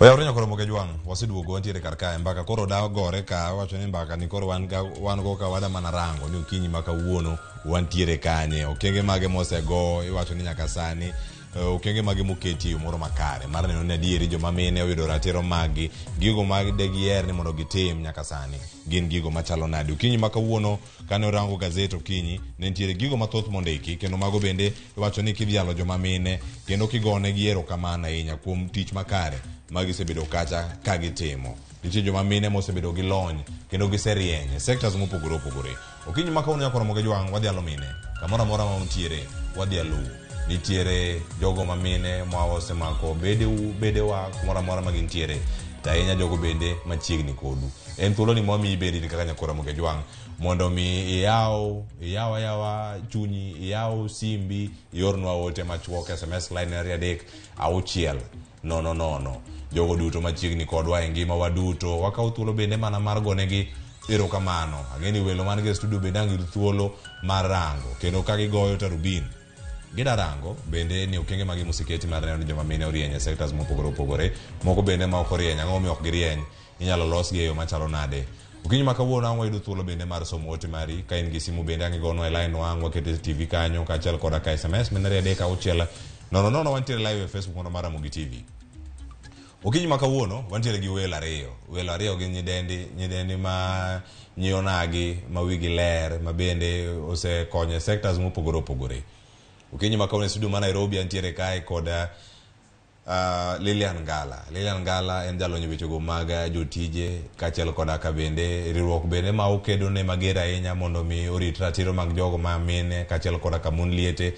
Oya urenyo koro moke juang, wasiduogo wantiere kar kae mbaka koro dawa gore ka wacho ni mbaka ni koro wan go ka wada mana rango ni okinyi maka wuono wantiere kanye okenge mage mosego iwacho ni nyaka sani okenge mage moketi moro makare mar neno ni adieri joma mine oyudo ratiro magi gigo mag de gier ni mondo gitim nyaka sani gin gigo machalo nadi okinyi maka wuono kane orango gazet okinyi ne ntiere gigo mathoth mondiki kendo mago bende iwacho ni kidhialo joma mine kendo kigone giero kamana ahinya kuom tich makare magisebedo kacha ka gitimo nitie joma mine mosebedo gi lony kendo giserieny sectors mopogore opogore okinyi maka wuono nyakoro moke juang wadhialo mine kamoro amora ma untiere wadhialo nitiere jogo mamine mwaosemako bedewa kumora mora magintiere tahinya jogo bende machiegni kodu en thuolo ni mwami ibedi kaka nyakora moke juang mondo mi iyawa chunyi iyaw simbi iornwa ote machuok SMS line area dek auchiel no jogo duto machiegni kodwa e ngima waduto wakaw thuolo bende mana mar gonegi erokamano ageni welo man ge studio bende ang'il thuolo mar rango kendo ka gigoyo tarubin gidarango bende ni okenge magi musiketi mar neno joma mine orieny sectors mopogore opogore moko bende ma ok orieny ang'o mi ok girieny inyalo los gi e yo machalo nade okinyi maka wuono ang' wayudo thuolo bende mar somo ote mari ka in gi simu bende ang' igonwa e line wang' wakete TV kanyo kaachiel koda ka SMS menare adek auchiel nono wantiere live e Facebook mondo mar Ramogi TV okinyi maka wuono wantiere gi welo ariyo gi nyidendi ma nyionagi ma wigi ler ma bende osekonyo sectors mopogore opogore okinyi maka wuono studio ma Nairobi antiere kae koda Lilian Ngala en jalony wechego mag jotije kaachiel koda ka bende riwruok bende ma okedo ne mager ahinya mondo mi orit ratiro mag jogo ma mine kaachiel koda ka mon liete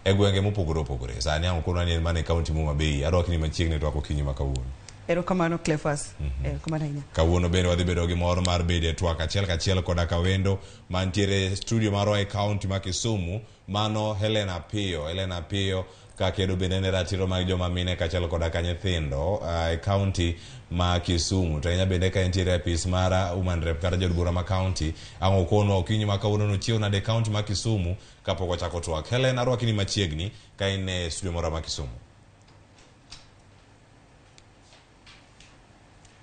e gwenge mopogore opogore sani ang' kono ni mane kaunti mo Mabei adwak ni machiegni to okinyi maka wuono erokamano Clefas erokamano ahinya kawuono bende wadhi bedo gi mor mar bede twak achiel koda ka wendo mantiere studio marwa e kaunti ma Kisumu mano Helena Pio ka kedo bende ne ratiro mag joma mine kaachiel koda ka nyithindo e kaunti ma Kisumu to nya bende ka entiere apis mara Women Rep kata jod bura ma kaunti ang' okono okinyi maka wuono no chiew nade kaunti ma Kisumu kapok ochako twak Helena arwaki ni machiegni ka in e studio moro ma Kisumu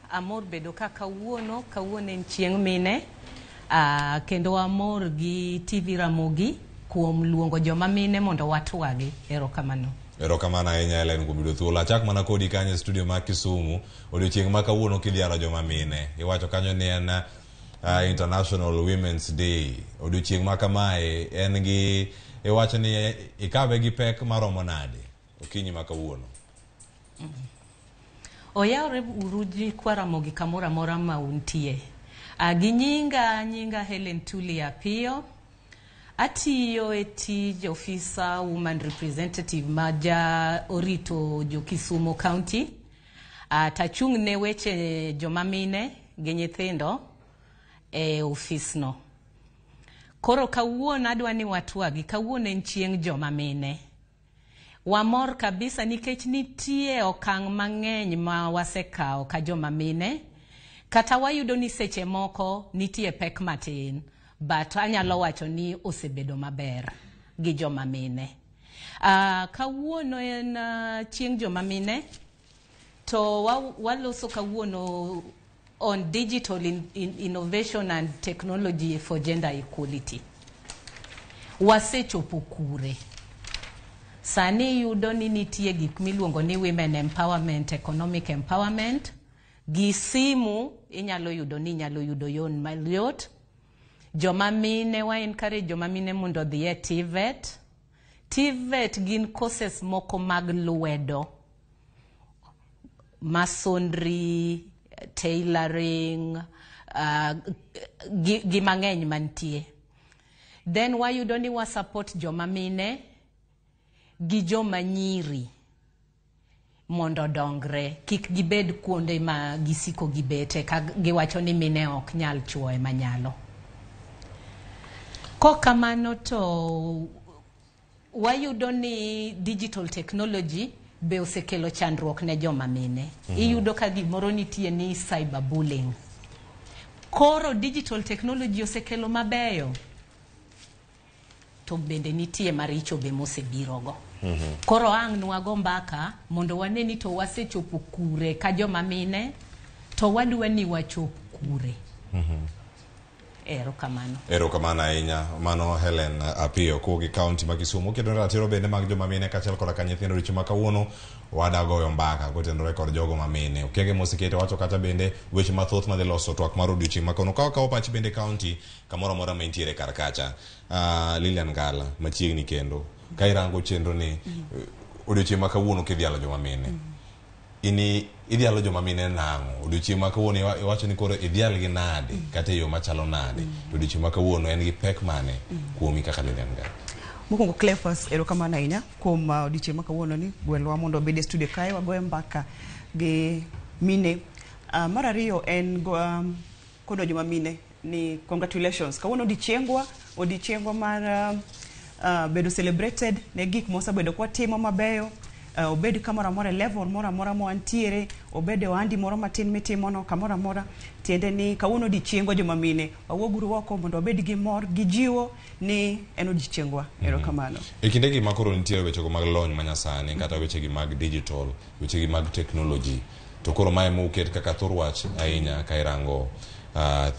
amor bedo ka kawuono en chieng' mine kendo amor gi TV Ramogi kuom luongo joma mine mondo watwagi erokamano ahinya Helen kuom yudo thuolo achak mana kodi kanyo e studio ma Kisumu odiochieng' ma kawuono kidhialo joma mine iwacho kanyo ni en International Women's Day odiochieng' ma kamae en gi iwacho ni ikawe gi pek maromo nade okinyi ma kawuono oyawre uruji kwa Ramogi kamora mora ma untie gi nyinga Helen Tulia Pio atiyo e tij officer woman representative maja orito jo Kisumu County tachung' ne weche joma mine gi nyithindo e office no koro kawuono adwa ni watwagi kawuono en chieng' joma mine wamor kabisa nikech nitie okang' mang'eny ma wasekawo ka joma mine kata wayudo ni seche moko nitie pek matin but anyalo wacho ni osebedo maber gi joma mine kawuono en chieng' joma mine to waloso kawuono on digital innovation and technology for gender equality wasechopo kure sani yudo ni nitie gik miluongo ni women empowerment economic empowerment gi simu inyalo yudo yon mayot joma mine wa encourage joma mine mondo dhi e TVET gin courses moko mag lwedo masonry tailoring gi mang'eny mantie then wayudo ni wa support joma mine gi joma nyiri mondo dongre kik gibed kuonde ma gisiko gibete ka giwacho ni mine ok nyal chuo manyalo kokamano to wayudo ni digital technology be osekelo chandruok ne joma mine iyudo ka gimoro nitie ni cyberbullying koro digital technology osekelo mabeyo to bende nitie maricho be mosebirogo Koro ang' nwago mbaka mondo waneni to wasechopo kure ka joma mine to wadwa ni wachop kure. Erokamano ahinya. Mano Helen Apio kugi county ma Kisumu kedo ratiro bende mag joma mine kaachiel koda ka nyithindo richo ma kawuono wadagoyo mbaka kotenore kod jogo ma mine. Okenge mosekete wacho kata bende weche mathoth madhi loso twak mar odiochieng' ma kono kawo pachi bende county kamoro amora ma intiere kar kacha. Lilian Ngala machiegni kendo ka irango chenro ni odiochieng' ma kawuono kidhialo joma mine. Ini idhialo joma mine nang'o? Odiochieng' ma kawuono iwacho ni koro idhial gi nade kata yo machalo nade? Odiochieng' ma kawuono en gi pek mane kuomi kaka Lilian Ngala? Mokwongo Cleophas erokamano ahinya kuom odiochieng' ma kawuono ni gwelwa mondo obed e studio kae wagoye mbaka gi mine. Mar ariyo en kodo joma mine ni congratulations. Kawuono odiochiengwa mar bedo celebrated ne gik mosebedo kwa timo mabeyo. Obed kamora mora level mora mwantiere, obed ohandi moro matin mitimono kamora mora, tiende ni kawuono odiochiengwa joma mine wawuoguru oko mondo obed gi mor gi jiwo ni en odiochiengwa. Erokamano. E kinde gi makoro nitiere wechego mag lony manyasani kata wechegi mag digital, wechegi mag technology, to koro mae moket kaka thor wach ahinya ka irango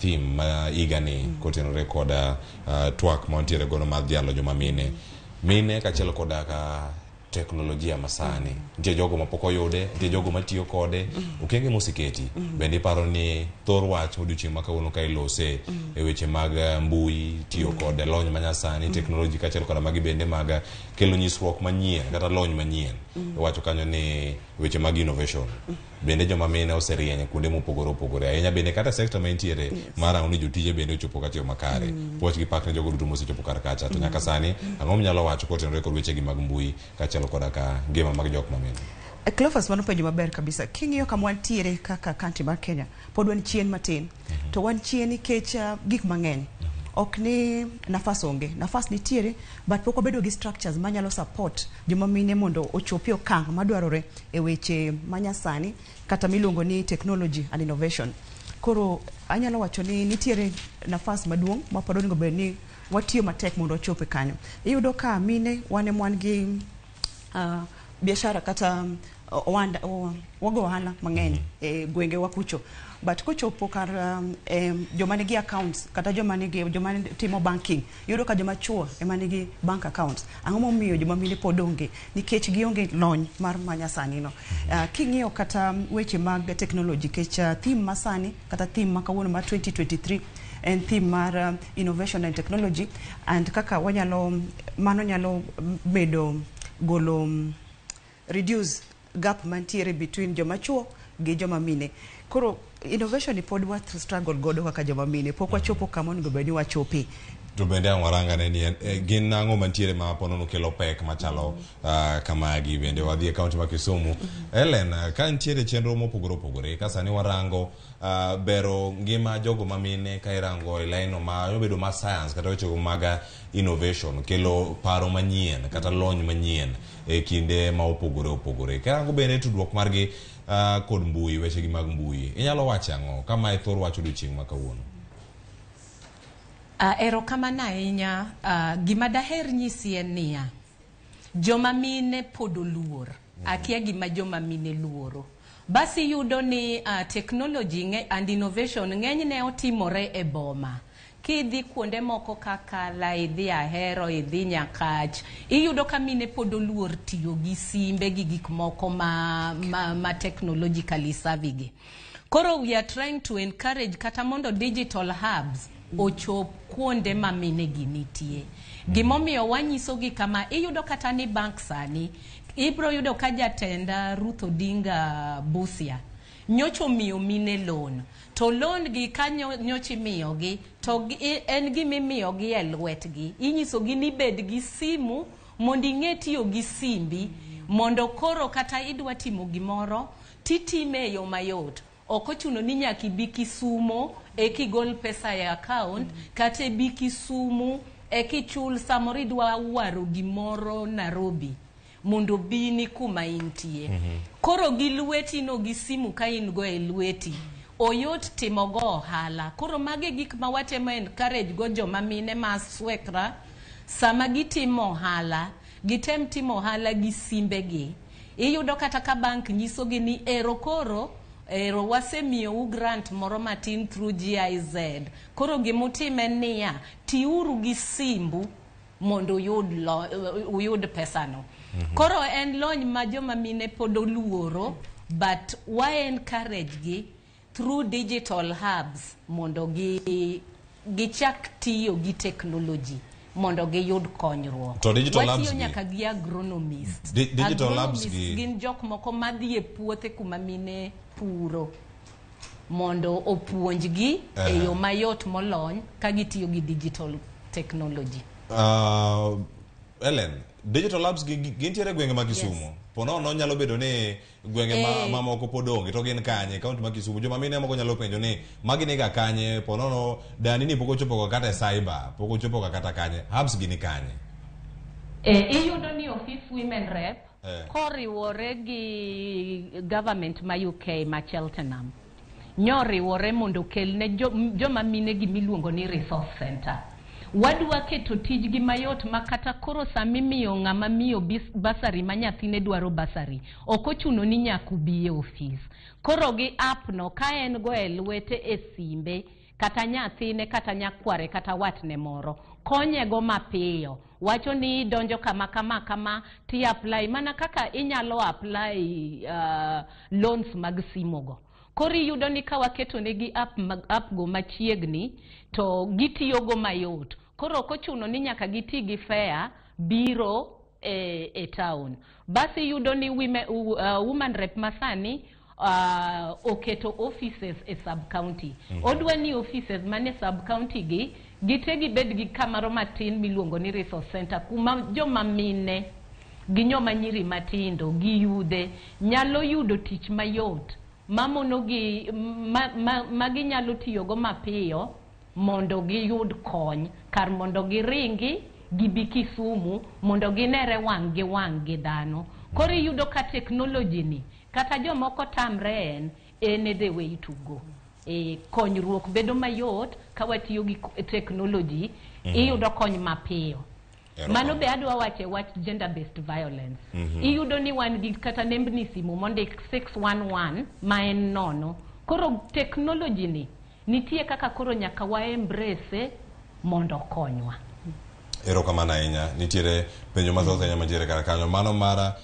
theme ma igani kotenore koda twak ma nitiere godo mar dhialo joma mine kaachiel koda ka teknolojia masani. Nitie jogo ma pok oyude, nitie jogo ma tiyo kode, okenge moseketi. Bende iparo ni thor wach odiochieng' ma kawuono ka ilose e weche mag mbui, tiyo kode lony manyasani, teknoloji kaachiel koda magi bende mag kelo nyisruok manyien kata lony manyien. Wacho kanyo ni weche mag innovation. Bende joma mine oserieny kuonde mopogore opogore. Ahinya bende kata sekta ma intiere mara ni jotije bende ochopo katiyo makare. Puoch gi pak ne jogo duto mosechopo kar kacha. To nyaka sani ang'o mnyalo wacho kotenore kod wechegi mag mbui kaachiel koda ka ngima mag jok ma mine? Cleophas mano penjo maber kabisa. King'iyo kama wantiere kaka kanti mar Kenya, pod wan chien matin. To wan chien nikech gik mang'eny. Ok ni nafas onge. Nafas nitiere, but pok wabedo gi structures manyalo support joma mine mondo ochopi okang' madwarore e weche manyasani kata miluongo ni technology and innovation. Koro anyalo wacho ni nitiere nafas maduong' ma pod onego bed ni watiyo matek mondo ochope kanyo. Iyudo ka mine wan gi biashara kata wago ohala mang'eny e gwenge wakucho, but kochopo kar joma nigi accounts kata joma timo banking, yudo ka joma chuo ema nigi bank accounts. Ang'o momiyo joma mine pod onge? Nikech gionge lony mar manyasani no. King'iyo kata weche mag technology, kech theme masani kata theme ma kawuono mar 2023 en theme mar innovation and technology, and kaka mano nyalo bedo golo reduce gap mantiere between joma chuo gi joma mine. Koro innovation pod worth struggle godo kaka joma mine, pok wachopo kama onego bed ni wachopi. To bende ang'waranga ni gin ang'o mantiere ma ponono kelo pek machalo kamagi. Bende wadhi e kaunti ma Kisumu. Helen, ka nitiere chenro mopogore opogore ka sani warango bero ngima jogo ma mine ka irango e laino ma obedo ma science kata wechego mag innovation, kelo paro manyien kata lony manyien e kinde ma opogore opogore. Ka irango bende tudruok margi kod mbui, wechegi mag mbui, inyalo wacho ang'o kama e thor wach odiochieng' ma kawuono? Erokamano ahinya. Gima daher nyisi en niya, joma mine pod oluor. Akia gima joma mine luoro. Basi yudo ni technology and innovation ng'enyne otimore e boma. Kidhi kuonde moko kaka idhi Ahero, idhi Nyakach, iyudo ka mine pod oluor tiyo gi simbe gi gik moko ma technologically savvy gi. Koro we are trying to encourage kata mondo digital hubs ochop kuonde ma mine gi nitie. Gimomiyo wanyiso gi kama, iyudo kata ni bank sani ibro yudo ka jatenda Ruth Odinga Busia nyocho miyo mine loan. To loan gi kanyo nyochi miyo gi, to en gimi miyo gi e lwetgi. Inyiso gi ni bed gi simu mondo ing'e tiyo gi simbi, mondo koro kata idwa timo gimoro titime e yo mayot. Ok ochuno ni nyaka ibi Kisumo e kigol pesa e account, kata ibi Kisumu e kichul samoro idwa waro gimoro Nairobi mondo bini kuma intie. Koro gi lweti no gi simu ka in go e lweti, oyot timo go ohala. Koro mage gik ma watemo encourage go joma mine ma swekra sama gitimo ohala gitem timo ohala gi simbegi. Iyudo kata ka bank nyisogi ni ero wasemiyo grant moro matin through GIZ. Koro gimutime niya, tiuru gi simbu mondo uyud pesano. Koro en lony ma joma mine pod oluoro, but why encourage gi through digital hubs mondo gichak tiyo gi technology mondo giyud konyruok. To digital labs watiyo nyaka gi agronomist. Digital labs gin jok moko madhi e puothe kuma mine puro mondo opuonjgi e yo mayot molony ka gitiyo gi digital technology. Ellen, digital labs gintiere gwenge ma Kisumu. Pono no nyalo bedo ni gwenge mamoko podonge to gin kanye kaunti ma Kisumu. Joma mine moko nyalo penjo ni magi ni ga kanye, pono no dani ni poko chopo kata cyber, poko chopo kata kanye. Hubs gini kanye. Iyudo ni office women rep koriwore gi government ma UK ma Cheltenham. Nyoriwore mondo kelne joma mine gi miluongo ni resource center. Wadwa keto tijgi mayot makata koro samimiyo ng'ama miyo basari ma nyathine dwaro basari. Okochuno ni nyaku biye office. Koro gi app no ka en go e lwete e simbe kata nyathine kata nyakware kata watne moro. Konye go mapiyo. Wacho ni donjo kama ti apply mana kaka inyalo apply loans mag simogo. Kori yudo ni ka waketo negi app go machiegni to gitiyo go mayot. Koro kochuno ni nyaka giti gi fare biro e town. Basi yudo ni woman rep masani oketo offices e sub county. Odwa ni offices mane sub county gi gitegi bed gi kamaro matin miluongo ni resource center kuma joma mine gi nyoma nyiri matindo gi yude nyalo yudo tich mayot mamono gi magi nyalo tiyo go mapiyo mondo giyud kony kar mondo giringi gibi Kisumu mondo ginere wang' gi dhano. Kori yudo ka technology ni kata jomoko tamre en the way to go. Konyruok bedo mayot ka watiyo gi technology iyudo kony mapiyo. Mano be adwa wache wach gender based violence. Iyudo ni wan gi kata nembni simu mondik 611 ma en nono. Koro technology ni nitie kaka koro nyaka wa embrace mondo konywa. Erokamano ahinya. Nitiere penjo mathoth ahinya mantiere kar kanyo. Mano mara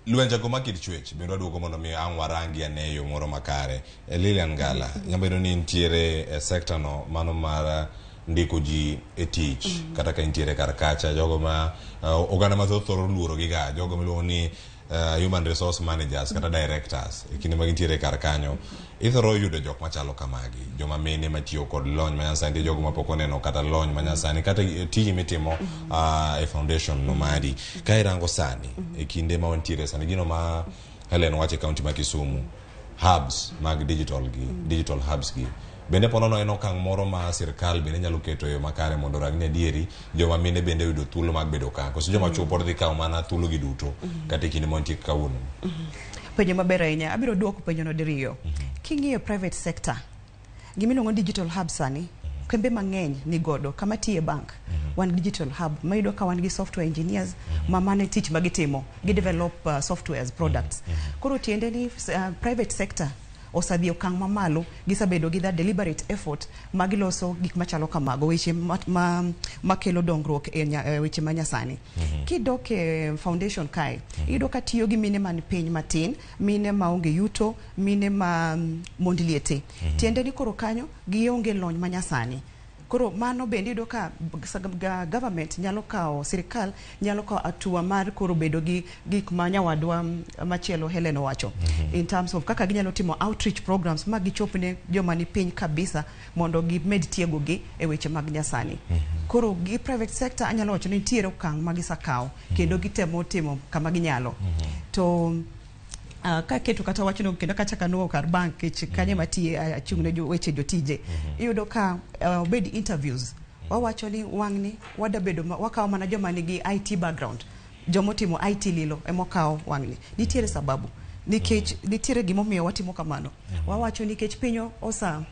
Luenja go makit chwech bendo aduogo mondo mi ang warangi ane yo moro makare. Lilian Gala nyambedo ni ntiere sector no mano mara ndiko ji e tich kata ka ntiere kar kacha jogo ma oganda mathoth thoro luoro gi ga jogo miluongo ni human resource managers kata directors kinde ma gintiere kar kanyo ithoro yudo jok machalo kamagi joma mene matiyo kod lony manyasani jogo mapok oneno kata lony manyasani kata tiji mitimo e foundation no mari ka irango sani e kinde ma wantiere sani gino ma Helen wache county ma Kisumu hubs mag digital hubs gi bende ponono eno kang moro ma sirkal bende nyalo keto yo makare mondo rang ne dieri joma mine bende yudo thuolo mag bedo ka koso joma chuo pod dhi kaw mana thuolo gi duto kata kinde montie kawuono. Penjo maber ahinya abiro duoko penjo no diriyo. King'iyo private sector gimiluongo digital hub sani kembe mang'eny ni godo kama tiye bank one digital hub mayudo ka wan gi software engineers mane tich magitimo gi develop softwares products koro tiende ni private sector osadhi okang' mamalo gisabedo gi that deliberate effort magiloso gik machalo kamago weche makelo dongruok e weche manyasani kidok e foundation kai iyudo ka tiyo gi mine man piny matin mine maonge yuto mine ma mondliete tiende ni koro kanyo gionge lony manyasani koro mano bende iyudo ka government nyalo kawo sirkal nyalo kawo atua mar koro bedo gi gik ma nyawadwa machielo Helen owacho in terms of kaka ginyalo timo outreach programs ma gichopne joma ni piny kabisa mondo gimed tiego gi e weche mag nyasani koro gi private sector anyalo wacho ni tiere okang' ma gisakawo kendo gitemo timo kama ginyalo to ka keto kata wachno kendo kata kano kar bank kanye matie achungne weche jotije iyudo ka bed interviews wawacho ni wang'ni wadabedo wakawo mana joma nigi IT background jomotimo IT lilo emokawo wang'ni nitiere sababu nikech nitiere gimomiyo watimo kamano wawacho nikech pinyo osa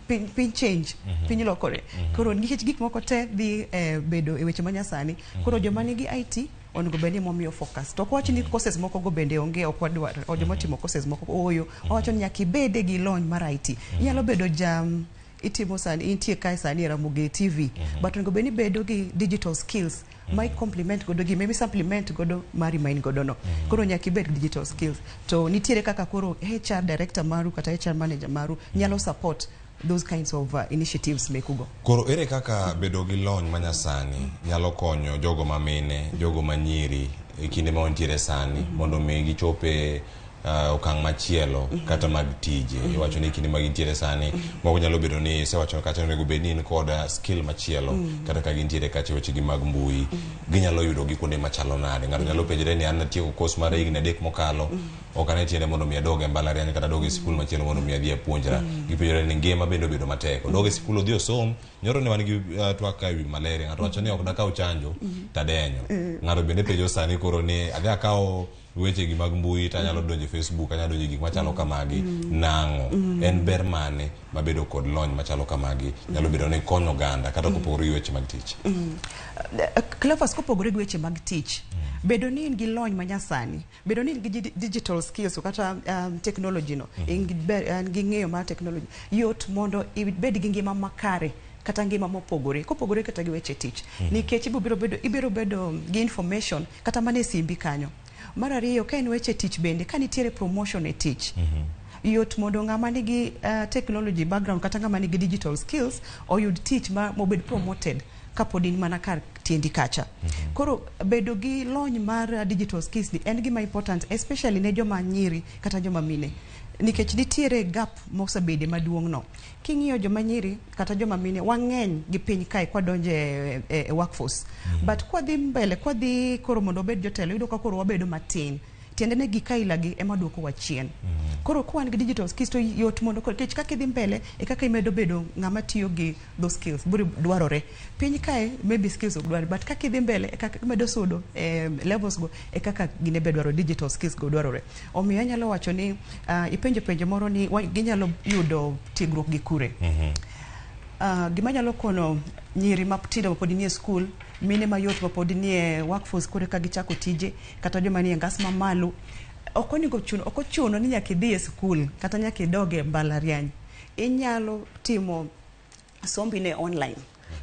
pin change pin lokore koro nikech gik moko te dhi bedo e weche manyasani koro joma nigi IT onego beni momiyo focus to kwachi ni courses moko go bende onge okwadwar o joma timo courses moko oyo owacho ni nyaka ibede gi lony mar IT inyalo bedo jam itimo sani intie kai sani Ramogi TV but onego beni bedo gi digital skills my complement godo gi maybe supplement godo mari main godo no koro nyaka ibed digital skills to nitiere kaka koro HR director maru kata HR manager maru nyalo support those kinds of initiatives mekugo. Koro ere kaka bedo gi lony manyasani nyalo konyo jogo mamine, jogo manyiri e kinde ma wantiere sani mondo mi gichope okang' machielo kata mag tije iwacho ni kinde mag intiere sani mogo nyalo bedo ni sewacho kata onego bed ni kod skill machielo kata ka gintiere kata weche gi mag mbui ginyalo yudo gi kuonde machalo nade ng'ato nyalo penjore ni an natieko course mar higni 3 mokalo ok ane tiende mondo mi adog e mbalariany kata dog e skul machielo mondo mi adhi apuonjra gipenjore ni ngima bende obedo matek dog e skul odhi osom nyoro ne wan gi twak ka wi malaria ng'ato wacho ni ok dakaw chanjo tadenyo ng'ato bende penjo sani koro ni adhi akaw weche gi mag mbui ta nyalo donjo Facebook anyalo donjo gik machalo kamagi nango en ber mane mabedo kod lony machalo kamagi nyalo bedo ni konyo ganda kata kopogore weche mag tich Clever kopogore gi weche mag tich bedo ni in gi lony manyasani bedo ni in gi digital skills kata technology no in gi ng'eyo mar technology yot mondo ibed gi ngima makare kata ngima mopogore kopogore kata gi weche tich nikech ibiro bedo gi information kata mane simbi kanyo mar ariyo ka en weche tich bende ka nitiere promotion e tich yot mondo ng'ama nigi technology background kata ng'ama nigi digital skills oyud tich mobed promoted kapod in mana kar tiendi kacha koro bedo gi lony mar digital skills en gima important especially ne joma nyiri kata joma mine nikech nitiere gap mosebede maduong' no king'iyo joma nyiri kata joma mine wang'eny gi piny kae kwadonje e workforce but kwadhi mbele kwadhi koro mondo obed jotelo yudo ka koro wabedo matin tiende ne gikaila gi ema duoko wachien koro kwan gi digital skills to yot mondo kech kaka idhi mbele e kaka imedo bedo ng'ama tiyo gi those skills buri dwarore piny kae maybe skills ok dwarore but kaka idhi mbele e kaka imedo sudo levels go e kaka gine be dwaro digital skills go dwarore omiyo anyalo wacho ni ipenjo moro ni ginyalo yudo tiegruok gi kure gima nyalo kono nyiri maptindo mapod nie school mine mayot mapod nie workforce kore ka gichako tije kata joma nie ngas mamalo ok ochuno ni nyaka idhi e school kata nyaka idoge mbalariany inyalo timo sombine online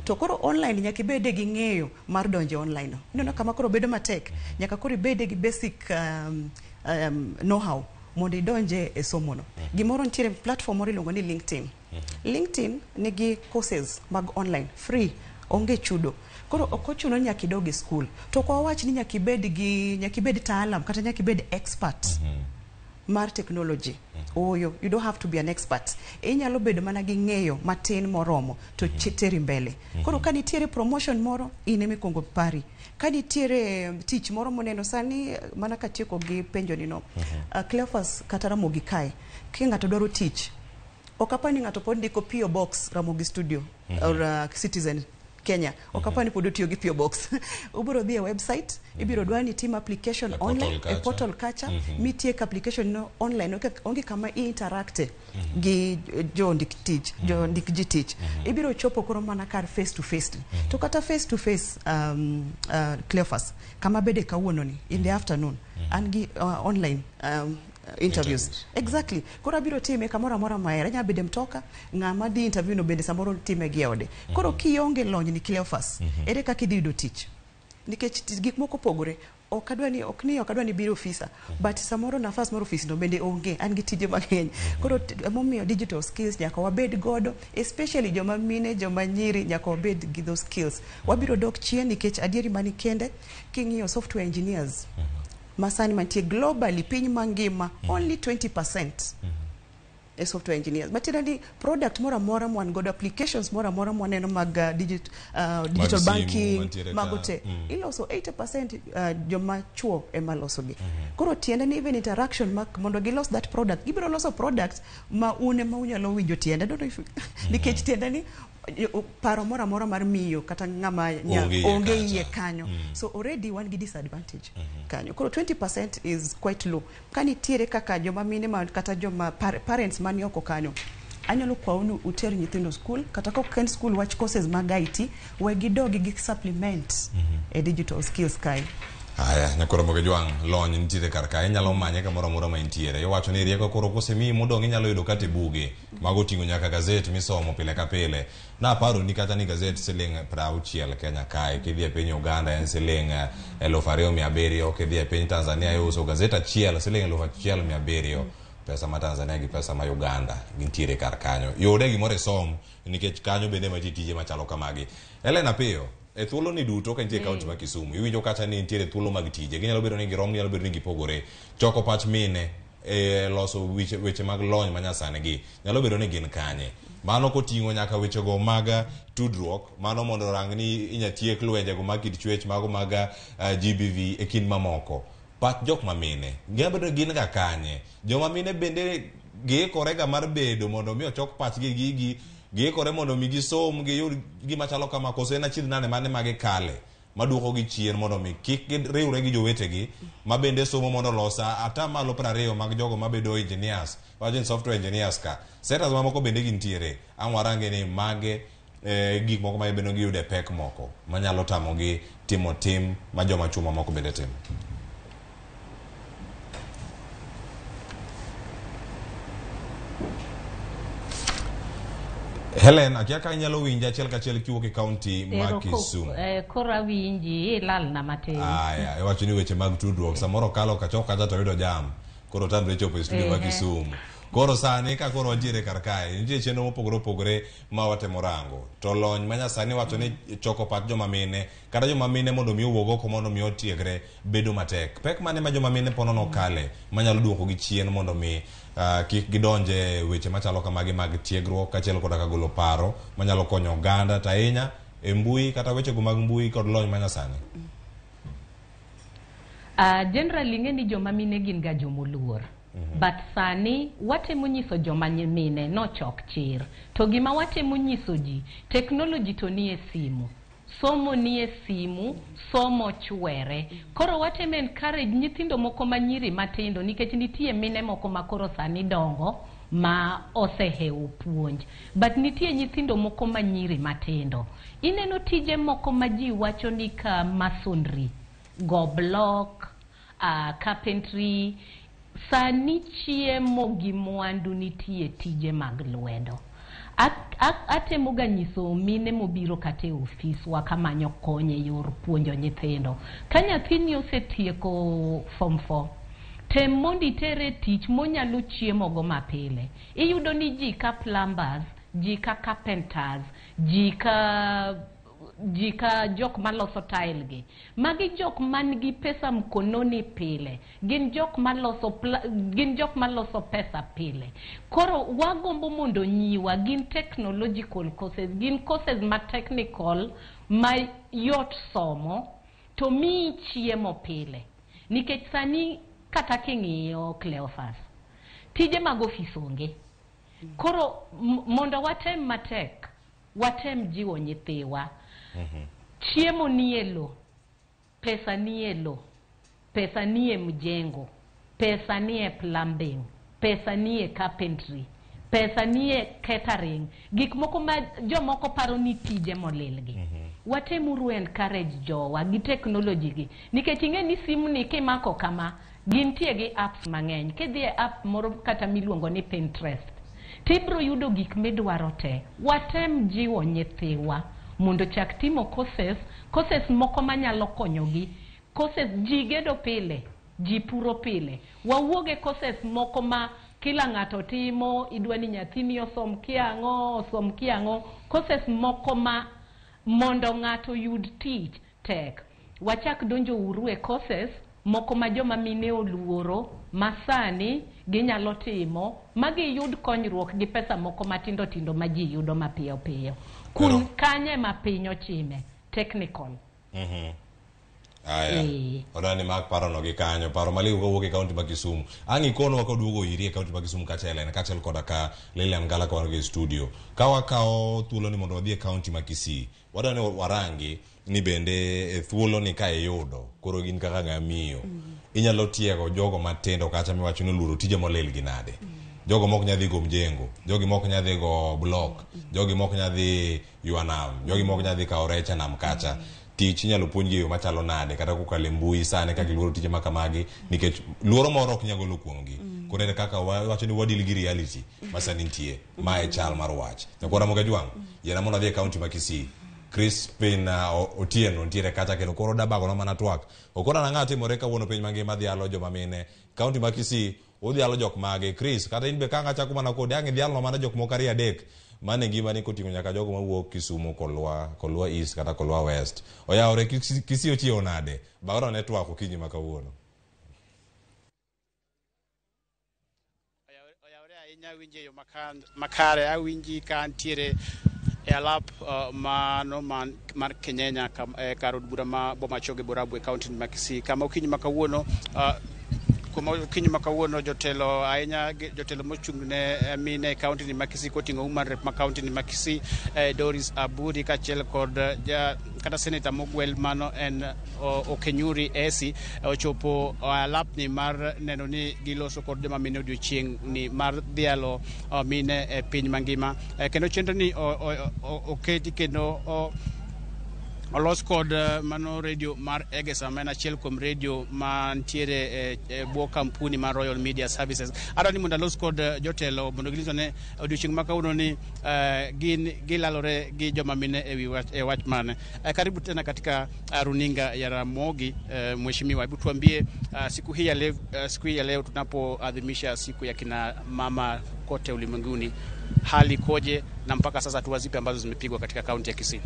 to koro online nyaka ibede gi ng'eyo mar donje online no ineno kama koro bedo matek nyaka koro ibede gi basic know how mondo idonje e somono gimoro nitiere platform moro iluongo ni LinkedIn nigi courses mag online free onge chudo koro ok ochuno nyaka idog e school to kwa wach ni nyaka ibed taalam kata nyaka ibed expert mar technology oyo you don't have to be an expert inyalo bedo mana gi ng'eyo matin moromo to chiteri mbele koro ka nitiere promotion moro ine mikongo pari ka nitiere tich moro moneno sani mana katieko gi penjo ni no Cleophas kata Ramogi kae ki ng'ato dwaro tich okapani ng'ato pod ndiko PO Box Ramogi Studio or Citizen Kenya okapani pod otiyo gi PO Box ubiro dhi e website ibiro dwani team application online e portal kacha mitiek application no online onge kama interacte gi jo ndik ji tich ibiro chopo koro mana kar face to face to kata face to face Cleophas kama bede kawuono ni in the afternoon and online interviews exactly koro biro time kamora mora maera nya bede mtoka ng'ama di interview no bende samoro time gi ode koro kionge lony ni Cleophas ere kaka idhi yudo tich nikech gik moko pogore ok adwa ni biro ofisa but samoro nafas moro office no bende onge an gi tije mang'eny koro momiyo digital skills nyaka wabed godo especially joma mine joma nyiri nyaka wabed gi those skills wabiro dok chien nikech adieri mani kende king'iyo software engineers masani mantie globally piny mangima only 20% a software engineers materially product mora mwan godo applications mora mwaneno mag digital banking magote iloso 80% joma chuo emaloso gi koro tiende ni even interaction mondo gilos that product gibiro loso product ma unyalo winjo tiende don't know if nikech tiende ni paro mora mar miyo kata ng'ama onge iye kanyo so already one gi disadvantage kanyo koro 20% is quite low kani tiere kaka joma mine kata joma parents mani oko kanyo anyalo kwaunu uter nyithindo school kata ko ken school watch courses mag IT we gidogi gi supplement e digital skills kai Aya, nyakoro moge juang lony nitiere karka inyalo manye kamoro amora ma intiere. Iwacho ni rieko koro kosemi modong inyalo yudo kate buge mago ting'o nyaka gazet misomo pile ka pile. Na paro ni kata ni gazet siling 60 Kenya kae, kidhi e piny Uganda en siling 2,700, kidhi e piny Tanzania iuso gazet achiel siling 1,700. Pesa ma Tanzania gi pesa ma Uganda gintiere kar kanyo. Yude gimore som nikech kanyo bende ma tije machalo kamagi. Elena Pio, e thuolo ni duto ka nitie kaunti ma Kisumu, iwinjo kata ni nitie thuolo mag tije, ginyalo bedo ni girom, nyalo bedo ni gipogore, choko pach mine loso weche mag lony manyasani gi, nyalo bedo ni gin kanye. Mano koting'o nyaka wechego mag tudruok, mano mondo rang ni inyatiek lwenjego mag kit chwech, mago mag GBV e kind mamoko. Pach jok mamine, ginyalo gin ga kanye. Joma mine bende giikorega mar bedo mondo mi ochok pachgi gigi, giikore mondo mi gisom giyud gima chalo kama, koso en achiedh nane mane magi kale maduoko gi chien mondo mi kik giriwre gi jowetegi ma bende somo mondo losa ata malo 20 mag jogo mabedo engineers, wajin software engineers ka setas mamoko bende gintiere. Ang'warange ni mage gik moko ma bende giyude pek moko manyalo tamogi timo tim ma joma chuma moko bende timo. Helen, akia ka inyalo winja achiel kachiel kiwuok e kaunti ma Kisumu. Kora winji ilal na matin. Aya, iwacho ni weche mag tudruok samoro kalo kachoka kata to yudo jam. Koro tamre chopo e studio ma Kisumu. Koro sani ka koro wantiere kar kae, nitie chenro mopogore opogore ma watemo rango. To lony manyasani wacho ni choko pach joma mine, kata joma mine mondo mi owuog oko mondo mi otiegre bedo matek. Pek mane ma joma mine ponono kale manyalo duoko gi chien mondo mi kik gidonje weche machalo kamagi mag tiegruok kachiel koda ka golo paro manyalo konyo oganda tainya e mbui kata wechego mag mbui kod lony manyasani. Generally ng'eni joma mine gin ga jomoluor. But sani watemo nyiso joma mine no chok chir. To gima watemo nyiso ji, technology to nie simu. Somo nie simu, somo chwere. Koro watemo encourage nyithindo moko manyiri matindo nikech nitie mine moko makoro sani dongo ma oseheu puonj. But nitie nyithindo moko manyiri matindo. Ineno tije moko ma ji wacho ni ka masonry, go block, carpentry, sani chiemo gi mwandu nitie tije mag lwedo. Atemo ga nyiso mine mobiro kate ofis wa kamanyo konye yor puonjo nyithindo. Ka nyathini osetieko form 4, tem mondi tere tich monyalo chiemo go mapile. Iyudo ni ji ka plumbers, ji ka carpenters, ji ka jok maloso tile gi. Magi jok man gi pesa mkononi pile. Gin jok maloso pesa pile. Koro wagombo mondo nyiwa gin technological courses, gin courses ma technical ma yot somo to mi chiemo pile. Nikech sani kata king'iyo Cleophas, tije mag ofis onge. Koro mondo watem matek, watem jiwo nyithiwa. Chiemo nie lo, pesa nie lo, pesa nie mjengo, pesa nie plumbing, pesa nie carpentry, pesa nie catering. Gik moko ma jomoko paro ni tije molilgi. Watemuru encourage jowa gi technology gi. Nikech ing'eni simu ni kimako kama, gintie gi apps mang'eny. Kidhi e app moro kata miluongo ni Pinterest, tibro yudo gik midwaro te. Watem jiwo nyithiwa mondo chak timo courses moko manyalo konyogi. Courses ji gedo pile, ji puro pile. Wawuoge courses moko ma kila ng'ato timo, idwani nyathini osom kiang'o. Courses moko ma mondo ng'ato yud tich tek. Wachak donjo uru e courses moko ma joma mine oluoro masani ginyalo timo magi yud konyruok gi pesa moko matindo tindo ma ji yudo mapiyo piyo. Kun kanye ma pinyo chime technical. Aya. Odani mag paro no gi kanyo, paro maliu go wuok e kaunti ma Kisumu. Angi kono wako duogo iri e kaunti ma Kisumu kachiel koda ka Lilian Gala kwa nge studio. Kawa kao thuolo ni mondo wadhi e kaunti ma Kisii. Wadani warangi ni bende thuolo ni ka yudo koro gin kaka ng'amiyo. Inyalo tiego jogo matindo kacha miwacho ni luro tije molil gi nade. Jogo mok nyadhi go mjengo, jogi mok nyadhi go block, jogi mok nyadhi yuanam, jogi mok nyadhi ka orecha nam kacha. tich nyalo puonjgi yo machalo nade kata kokale mbui sane ka giluoro tije makamagi nikech luoro moro ok nyagolo kuomgi kone kaka wacho ni wadil gi reality masani nitie mae chal mar wach nyakora Ramogi Jwang yena mondo adhi e kaunti ma Kisii Crispin Otieno ntiere kacha kendo koro dabago no mana twak okora na ng'ati more kawuono piny mangima Dhialo joma mine kaunti ma Kisii odhialo jok mage Chris kata in be kanga chako mana kod ang Dhialo mana jok moko ari adek mane ngima ni kotingo nyaka jogo mawuok Kisumu kolwa East kata kolwa West oyawre Kisii otiyo nade bagoro network okinyi makawuono oyawre ahinya winje yo makare awinji kantiere alap mano mar Kenyenya karod bura ma boma choge Borabwe county ma Kisii kama okinyi makawuono kuma kinyi makawuono jotelo ahinya jotelo mochungne mine county ni Kisii kotingo human rep ma county ni Kisii Doris Abudi kachel kod kata senator mogwel mano en Okenyuri Esi ochopo alapni mar neno ni giloso kod joma mine odiochieng ni mar Dhialo mine piny mangima kendo chenro ni oketi kendo olos kod mano radio mar Egesa mena achiel kuom radio mantiere buo kampuni mar Royal Media Services arani mondo los kod jotelo mondo giliso ne odiochieng makauno ni gilalore gi joma mine e wach mane karibu tena katika runinga ya Ramogi mheshimiwa hebu tuambie siku hii ya leo tunapoadhimisha siku ya kina mama kote ulimwenguni hali koje na mpaka sasa hatua zipi ambazo zimepigwa katika kaunti ya Kisii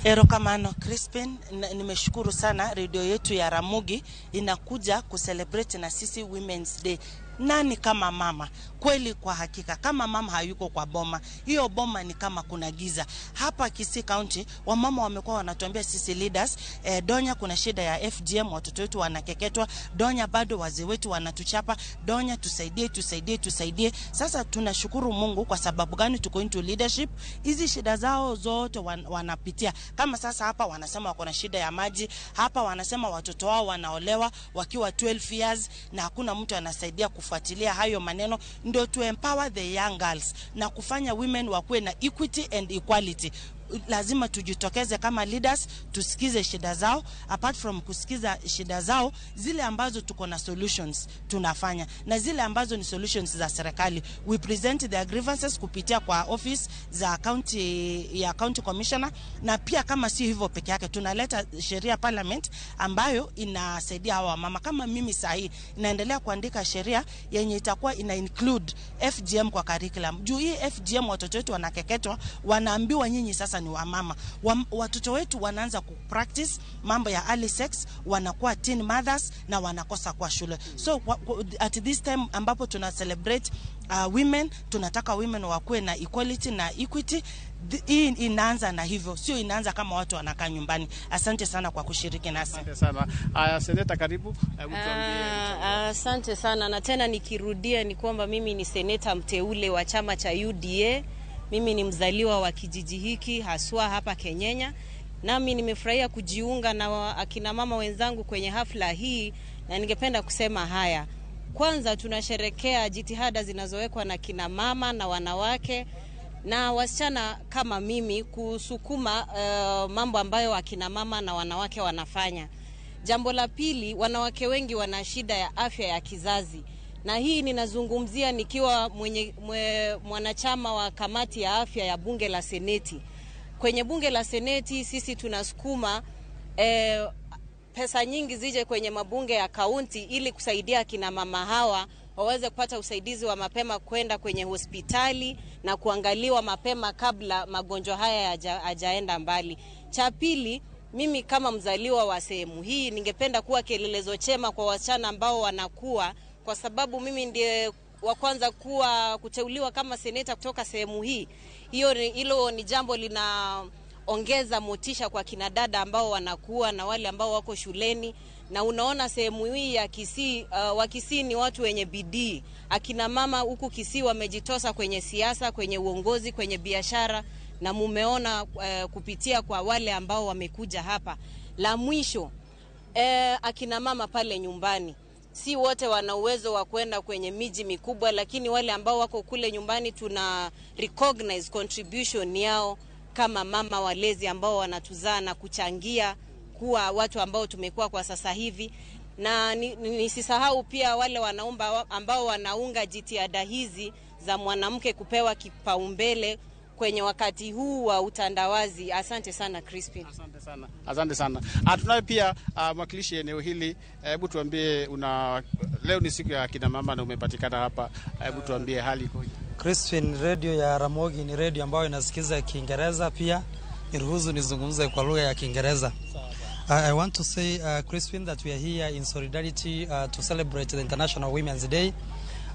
Erokamano Crispin, nimeshukuru sana radio yetu ya Ramogi inakuja kucelebrate na sisi Women's Day. Nani kama mama? Kweli kwa hakika kama mama hayuko kwa boma, hiyo boma ni kama kuna giza. Hapa Kisii County wamama wamekuwa wanatuambia sisi leaders Donya kuna shida ya FGM, watoto wetu wanakeketwa, Donya bado wazee wetu wanatuchapa, Donya tusaidie. Sasa tunashukuru Mungu kwa sababu gani tuko into leadership. Hizi shida zao zote wanapitia. Kama sasa hapa wanasema wako na shida ya maji, hapa wanasema watoto wao wanaolewa wakiwa 12 years na hakuna mtu anasaidia kufuatilia hayo maneno. Ndio to empower the young girls na kufanya women wakuwe na equity and equality. Lazima tujitokeze kama leaders, tusikize shida zao. Apart from kusikiza shida zao, zile ambazo tuko na solutions tunafanya, na zile ambazo ni solutions za serikali we present their grievances kupitia kwa office za county commissioner. Na pia kama si hivyo peke yake, tunaleta sheria parliament ambayo inasaidia hawa mama. Kama mimi sahi naendelea kuandika sheria yenye itakuwa ina include FGM kwa curriculum. Juu hii FGM watoto wetu wanakeketwa, wanaambiwa nyinyi sasa ni wamama. Watoto wetu wanaanza kupractice mambo ya early sex, wanakuwa teen mothers na wanakosa kwa shule. So at this time ambapo tuna celebrate women, tunataka women wakuwe na equality na equity. Hii inaanza na hivyo, sio inaanza kama watu wanakaa nyumbani. Asante sana kwa kushiriki nasi. Asante sana. Seneta karibu. Asante sana na tena nikirudia ni kwamba mimi ni seneta mteule wa chama cha UDA. Mimi ni mzaliwa wa kijiji hiki haswa hapa Kenyenya. Nami nimefurahia kujiunga na akina mama wenzangu kwenye hafla hii na ningependa kusema haya. Kwanza tunasherekea jitihada zinazowekwa na kina mama na wanawake na wasichana kama mimi kusukuma mambo ambayo akina mama na wanawake wanafanya. Jambo la pili, wanawake wengi wana shida ya afya ya kizazi. Na hii ninazungumzia nikiwa mwanachama wa kamati ya afya ya bunge la seneti. Kwenye bunge la seneti sisi tunasukuma pesa nyingi zije kwenye mabunge ya kaunti ili kusaidia kina mama hawa waweze kupata usaidizi wa mapema kwenda kwenye hospitali na kuangaliwa mapema kabla magonjwa haya hajaenda mbali. Cha pili, mimi kama mzaliwa wa sehemu hii ningependa kuwa kielelezo chema kwa wasichana ambao wanakuwa, kwa sababu mimi ndiye wa kwanza kuteuliwa kama seneta kutoka sehemu hii. Hilo ni jambo linaongeza motisha kwa kina dada ambao wanakuwa na wale ambao wako shuleni. Na unaona sehemu hii ya Kisii, wa Kisii ni watu wenye bidii. Akina mama huku Kisii wamejitosa kwenye siasa, kwenye uongozi, kwenye biashara, na mumeona kupitia kwa wale ambao wamekuja hapa. La mwisho, akina mama pale nyumbani, si wote wana uwezo wa kwenda kwenye miji mikubwa, lakini wale ambao wako kule nyumbani tuna recognize contribution yao kama mama walezi ambao wanatuzaa na kuchangia kuwa watu ambao tumekuwa kwa sasa hivi. Na nisisahau pia wale wanaomba ambao wanaunga jitihada hizi za mwanamke kupewa kipaumbele kwenye wakati huu wa utandawazi. Asante sana Crispin. Asante sana. Tunaye pia mwakilishi eneo hili. Hebu tuambie, leo ni siku ya kina mama na umepatikana hapa. Hebu tuambie hali ikoje? Crispin, radio ya Ramogi ni radio ambayo inasikiza Kiingereza pia. Niruhusu nizungumze kwa lugha ya Kiingereza. I want to say, Crispin, that we are here in solidarity to celebrate the International Women's Day,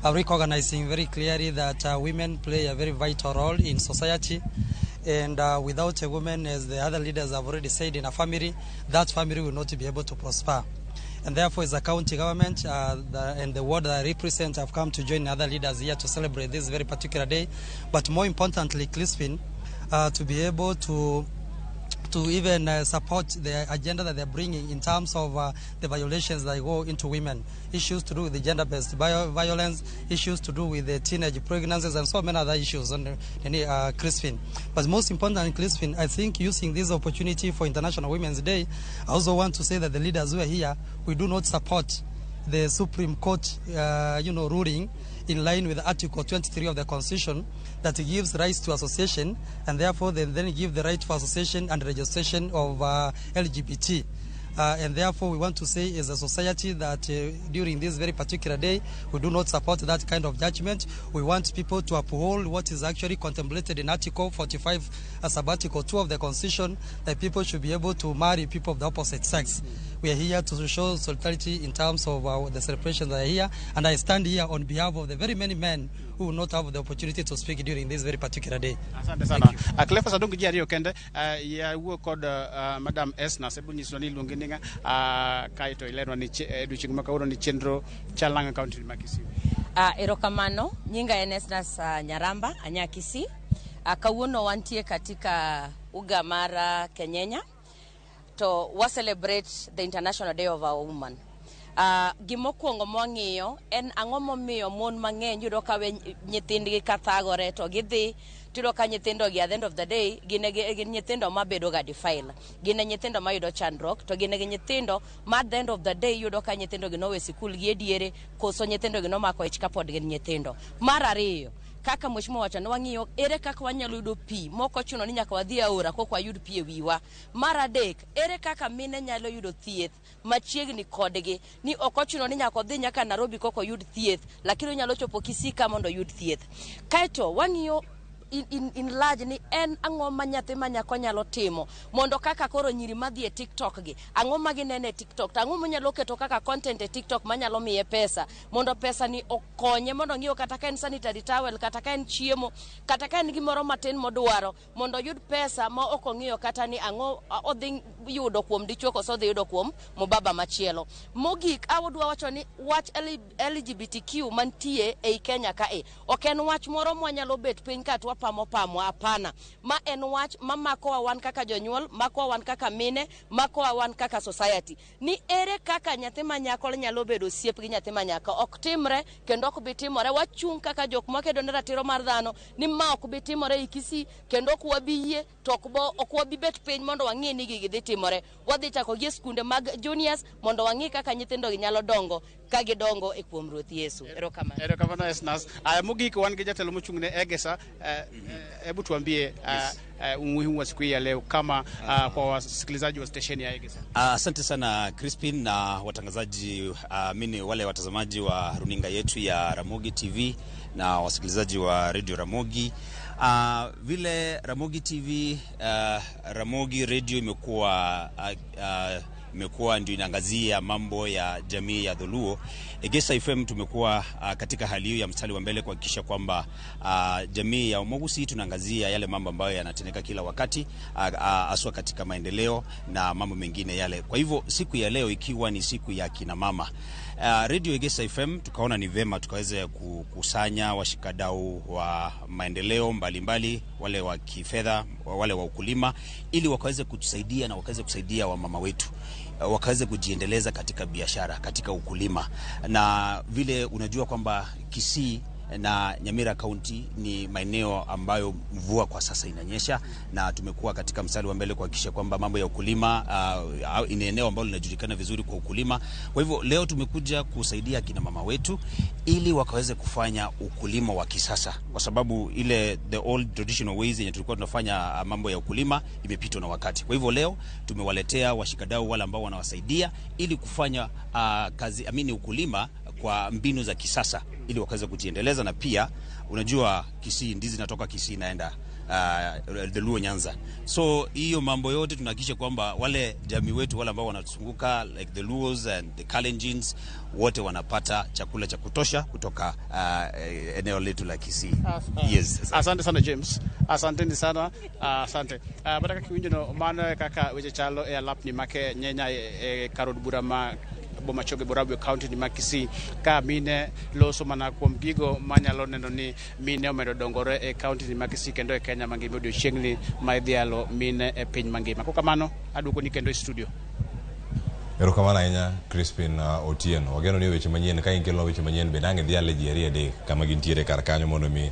recognizing very clearly that women play a very vital role in society. And without a woman, as the other leaders have already said, in a family, that family will not be able to prosper. And therefore, as a county government and the ward that I represent, have come to join other leaders here to celebrate this very particular day. But more importantly, Crispin, to be able to even support the agenda that they're bringing in terms of the violations that go into women, issues to do with the gender-based violence, issues to do with the teenage pregnancies, and so many other issues on Crispin. But most importantly, Crispin, I think using this opportunity for International Women's Day, I also want to say that the leaders who are here, we do not support the Supreme Court, ruling in line with Article 23 of the Constitution that gives rights to association, and therefore they then give the right for association and registration of LGBT. And therefore we want to say as a society that during this very particular day, we do not support that kind of judgment. We want people to uphold what is actually contemplated in Article 45, sub-article 2 of the Constitution, that people should be able to marry people of the opposite sex. We are here to show solidarity in terms of the celebrations that are here, and I stand here on behalf of the very many men who will not have the opportunity to speak during this very particular day. Asante sana. Clefa sadungu jari okende ya uo kod Madam S na sebu nyisoni lungininga kaito ilero ni duchingumaka uro ni chendro Chalanga County Makisi. Erokamano nyinga Enesnas Nyaramba Anyakisi. Kawuono wantie katika Ugamara Kenyenya to celebrate the International Day of our Woman. Gimokwongo mwangiyo en angomo miyo mon mang'eny yudo ka nyithindgi kathagore to gidhi tiro ka nyithindo gi at the end of the day gin nyithindo mabedo ga defile, gin nyithindo mayudo chandruok, to gin nyithindo ma at the end of the day yudo ka nyithindo gi nowe sikul gi ediere, koso nyithindo gi nomako ich kapod gin nyithindo. Mar ariyo, kaka mheshimiwa wacho ne wangiyo ere kaka wanyalo yudo pi moko chuno ni nyaka wadhi aora koko wayud pi e wiwa. Mar adek, ere kaka mine nyalo yudo thieth machiegni kodgi, ni ok ochuno ni nyaka odhi nyaka Nairobi koko yud thieth, lakini nyalo chopo Kisika mondo yud thieth. Kaito wangiyo in large ni en ang'o ma nyathi ma nyako nyalo timo mondo kaka koro nyiri madhi e TikTok gi ang'o ma ginene TikTok, ang'o monyalo keto kaka content e TikTok manyalo miye pesa mondo pesa ni okonye mondo ng'iyo kata ka en sanitary towel, kata ka en chiemo, kata ka en gimoro matin modwaro mondo yud pesa ma ok ong'iyo kata ni ang'o odhi yudo kuom dichuo koso odhi yudo kuom mubaba machielo. Mogik awodwa wacho ni wach LGBTQ mantie e Kenya ka ok en wach moro mwanyalo bet piny ka pamo apana, ma en wach mamako wan kaka jonyuol, mako wan kaka mine, mako wan kaka society. Ni ere kaka nyathi manyako nyalo bedo osiep gi nyathi manyako, ok timre kendo ok bi timore. Wachung kaka jok makedo ne ratiro mar dhano ni ma ok bi timore e Kisii, kendo ok wabi yie to ok wabi bet piny mondo wang'e ni gigi dhi timore. Wadhi chako gi skunde mag juniors mondo wang'e kaka nyithindo nyalo dongo ka gidongo e kuom Ruoth Yesu. Erokamano. Erokamano Esnas. Mogik wan gi jatelo mochung' ne Egesa. Hebu tuambie umuhimu wa siku hii ya leo kama kwa wasikilizaji wa station ya Egesa. Asante sana Crispin na watangazaji, mimi wale watazamaji wa runinga yetu ya Ramogi TV na wasikilizaji wa Radio Ramogi. Vile Ramogi TV, Ramogi Radio imekuwa ndio inaangazia mambo ya jamii ya Dholuo. Egesa FM tumekuwa katika hali hiyo ya mstari wa mbele kuhakikisha kwamba jamii ya Omogusi tunaangazia yale mambo ambayo yanatendeka kila wakati, aswa katika maendeleo na mambo mengine yale. Kwa hivyo siku ya leo ikiwa ni siku ya kina mama, Radio Egesa FM tukaona ni vema tukaweze kukusanya washikadau wa maendeleo mbalimbali, wale wa kifedha, wale wa ukulima, ili wakaweze kutusaidia na wakaweze kusaidia wamama wetu wakaweze kujiendeleza katika biashara, katika ukulima. Na vile unajua kwamba Kisii na Nyamira County ni maeneo ambayo mvua kwa sasa inanyesha, na tumekuwa katika mstari wa mbele kuhakikisha kwamba mambo ya ukulima ni eneo ambalo linajulikana vizuri kwa ukulima. Kwa hivyo leo tumekuja kusaidia kina mama wetu ili wakaweze kufanya ukulima wa kisasa, kwa sababu ile the old traditional ways yenye tulikuwa tunafanya mambo ya ukulima imepitwa na wakati. Kwa hivyo leo tumewaletea washikadau wale ambao wanawasaidia ili kufanya ukulima kwa mbinu za kisasa ili wakaweze kujiendeleza. Na pia unajua Kisii, ndizi natoka Kisii naenda the Luo Nyanza. So hiyo mambo yote tunahakikisha kwamba wale jamii wetu wale ambao wanatuzunguka like the Luos and the Kalenjins wote wanapata chakula cha kutosha kutoka eneo letu la Kisii. Yes. Asante sana James. Asante sana. Asante. Baraka kiwinjo no mano kaka weche chalo alap ni make nyenya karod burama Boma Choge Borabwe County ni Kisii ka mine loso mana kuom gigo manyalo neno ni mine omedo dongore e county ni Kisii kendo e Kenya mangima odiochiengni ma Dhialo mine e piny mangima. Kok kamano aduoko ni kendo e studio. Erokamano ahinya Crispin Otieno. Wageno ni weche manyien ka inkelo weche manyien be nange Dhialo ji ariyo kama gintiere kar kanyo mondo mi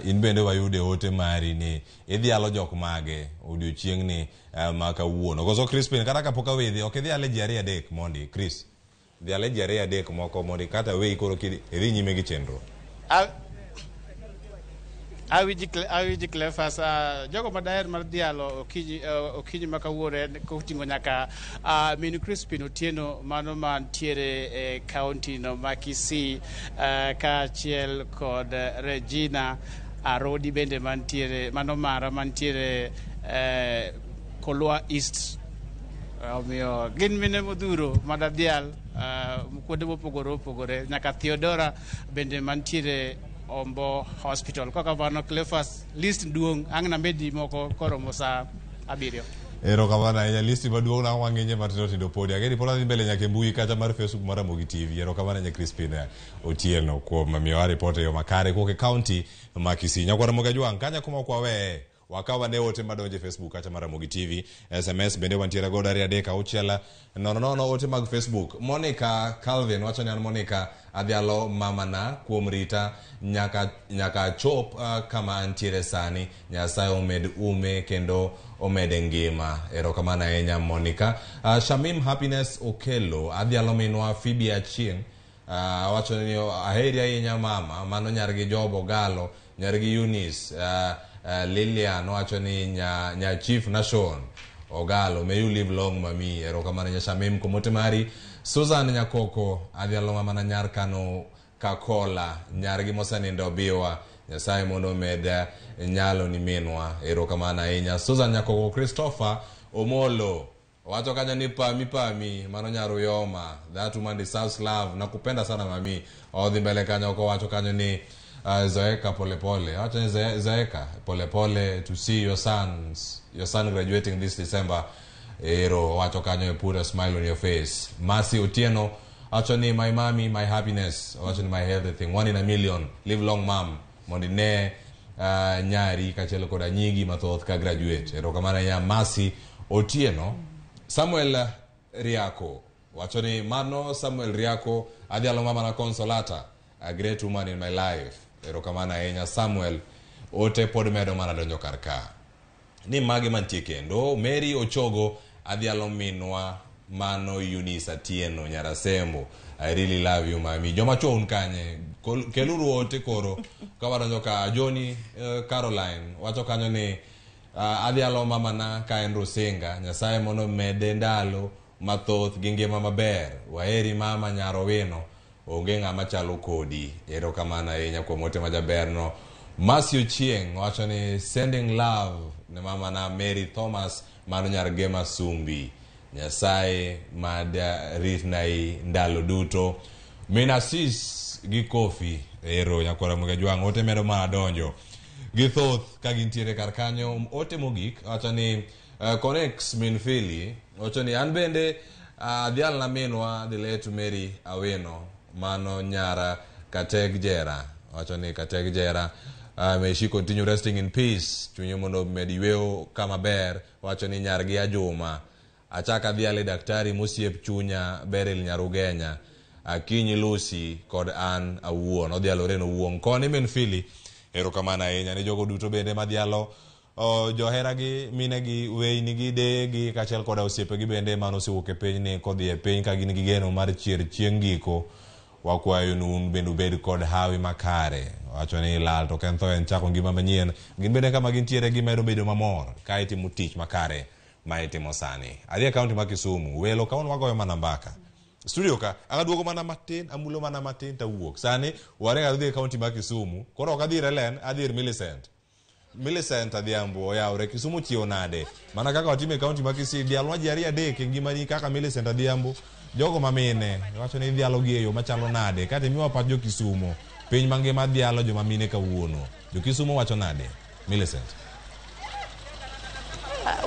in bende wayude ote mari ni Dhialo jok mage odiochiengni ma kawuono. Gozo Crispin kata kapok awedhi ok Dhialo ji ariyo mondi Chris. Dhialo ji ariyo moko mondi kata we ikoro idhi nyime gi chenro. Awiji Clefas jogo madaher mar Dhialo okinyi makawuore koting'o nyaka Minu Crispin Otieno mano mantiere e county no ma Kisii kaachiel kod Regina Arodi bende mantiere mano mara mantiere Kolwa East. Omiyo gin mine modhuro madadhial kuonde mopogore nyaka Theodora bende mantiere Ombo Hospital. Kaka vano Clefas list duong angna medi moko koromo sa 7. Erokamano ahinya listi maduong' na wang'enye matindo podi. Ageni pola dhi mbele nyaka mbui kata mar Facebook mar Ramogi TV. Erokamano ahinya Crispin Otieno kuom miyo ripot yo makare kuoke county ma Kisii. Nyakwara Ramogi Jwang kanya kuma kwa we wakawa ne ote madonje Facebook kata mar Ramogi TV. SMS bende wantiere godo 3 nono ote mag Facebook. Monica Calvin wacho ni an Monica Dhialo mamana kuom rita nyaka chop kama antiere sani. Nyasaye omed ume kendo omede ngima. Erokamano ahinya Monica. Shamim Happiness Okelo Dhialo minwa Phoebe Achieng wacho ni aheri ahinya mama mano nyargi Jobo Galo nyargi Eunice Lilian wacho ni nya Chief Nation Ogalo, may you live long mami. Erokamano nya Shamim kumote mari. Susan Nyakoko Dhialo mama na nyar kano Kakola nyargi mosanindo biwa Nyasaye mondo med nyalo ni minwa. Erokamano ahinya Susan Nyakoko. Christopher Omolo wacho kanya ni pami mano nyaro yoma, that woman deserves love. Nakupenda sana mami. Odhi mbele kanya oko wacho kanya ni Zoeka polepole. Wacho ni Zoeka polepole to see your son graduating this December. Ero wacho kanyo put a smile on your face. Mercy Otieno wacho ni my mommy, my happiness. Wacho ni my everything. 1 in a million. Live long mom. Mondi ne nyari kachelo koda nyigi mathoth ka graduate. Erokamano ya Mercy Otieno. Samuel Riako wacho ni mano Samuel Riako Dhialo mama na Consolata, a great woman in my life. Erokamano ahinya Samuel. Ote pod medo mana donjo karka ni magi mantie kendo. Mary Ochogo Dhialo minwa mano Eunice Atieno Nyarasembo. I really love you mami. Joma chon kanye keluru ote koro kawaronjo ka Johnny Caroline wacho kanyo ni Dhialo mama na kaen Rusinga. Nyasaye mondo mede ndalo mathoth gi ngima maber. Waheri mama nyarowino onge ng'ama chalo kodi. Erokamano ahinya kuom ote majaber no. Masio Chieng wacho ni sending love ne mama na Mary Thomas mano nyar Gema Sumbi. Nyasaye mada rit nai ndalo duto. Minasis gi Kofi. Ero Nyakwara Ramogi Jwang ote medo mana donjo githoth ka gintiere kar kanyo. Ote mogik wacho ni Connects Minfili wacho ni an bende Dhialo na minwa the late Mary Aweno mano nyara Kateg Jera. Wacho ni Kateg Jera may she continue resting in peace. Chunyo mondo medi weo kama ber. Wacho ni nyargi Joma achaka Dhialo daktari musiep chunya Beryl Nyarugenya Kinyi Lucy kod an awuon Dhialo Reno wuon koni min Fili erokamana ahinya ne jogo duto bende madhialo joheragi minegi weynigi deyegi kaachiel koda osiepegi bende mano osewuok e piny ni kodhi e piny ka gin gi geno mar chier chieng' giko wakwayo nun bende ubed kod hawi makare wacho ni lal to ken tho en chako ngima manyien gin bende kama gintiere gimedo bedo mamor ka itimo tich makare ma itimo sani adhi e kaunti ma Kisumu welo kaon wagoyo mana mbaka studio ka angaduogo mana matin amulo mana matin tawuok sani ware adhi e kaunti ma Kisumu koro ok adhi Relen adhi Millicent Adhiambo oyawre Kisumu chio nade mana kaka watime kaunti ma Kisii Dhialo ji ariyo adek ngima ni kaka Millicent Adhiambo jogo mamine wacho ni Dhialo gi eyo machalo nade kata miwa pat jo Kisumu piny mangima Dhialo joma mine kawuono jo Kisumu wacho nade Millicent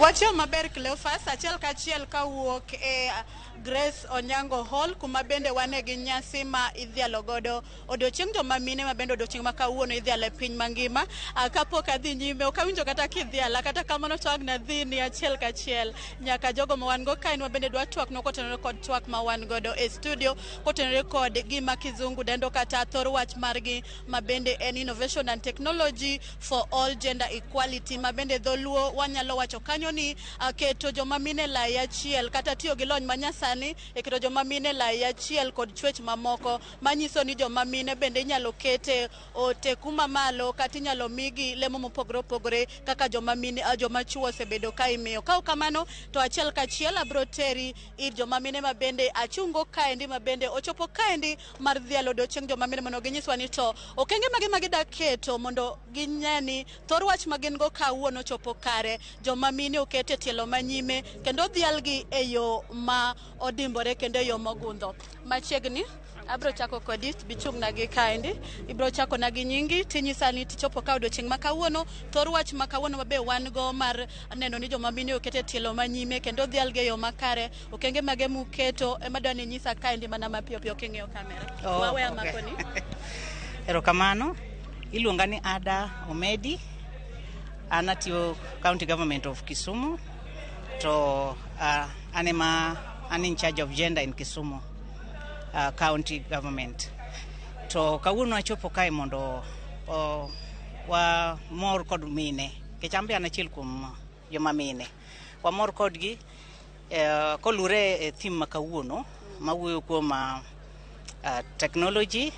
Wachio maber Cleophas achiel kachiel kawuok e Grace Onyango Hall kuma bende wane gi nyasi ma idhialo godo odiochieng' joma mine ma bende odiochieng' ma kawuono idhialo e piny mangima kapok adhi nyime ok awinjo kata kidhiala kata kamano to agna dhi ni achiel kachiel nyaka jogo ma wan go kae wa bende dwa twak no kotenore kod twak ma wan godo e studio kotenore kod gima kizungu dendo kata thor wach margi ma bende en innovation and technology for all gender equality ma bende dholuo wanyalo wacho kanyo ni keto joma mine lai achiel kata tiyo gi lony manyasani e keto joma mine lai achiel kod chwech mamoko manyiso ni joma mine bende inyalo kete ote kuma malo kata inyalo migi lemo mopogore opogore kaka joma mine joma chuo osebedo ka imiyo ka kamano to achiel kachiel abro teri ir joma mine ma bende achungo kaendi ma bende ochopo kaendi mar Dhialo odiochieng' joma mine mondo ginyiswa ni to okenge magi dak keto mondo ginyani thor wach magin go kawuono chopo kare joma mine okete tielo manyime kendo dhialgi e yo ma odimbore kendo yo mogundho machiegni abro chako kodi bichung' na gi kaendi ibro chako na gi nyingi tinyisa ni tichopo ka odiochieng' ma kawuono thor wach ma kawuono mabe wan go mar neno ni joma mine okete tielo manyime kendo dhialgi e yo makare okenge mage muketo ema dwani nyisa kaendi mana mapiyo piyo king'iyo kamera wawe amakoni erokamano iluonga ni Ada Omedi anatiyo County Government of Kisumu to I'm in charge of gender in Kisumu County Government. To kawuono achopo kae mondo wa mor kod mine. Kechambe anachiel kuom joma mine. Wa mor kodgi kolure e theme ma kawuono mawuoyo kuom technology,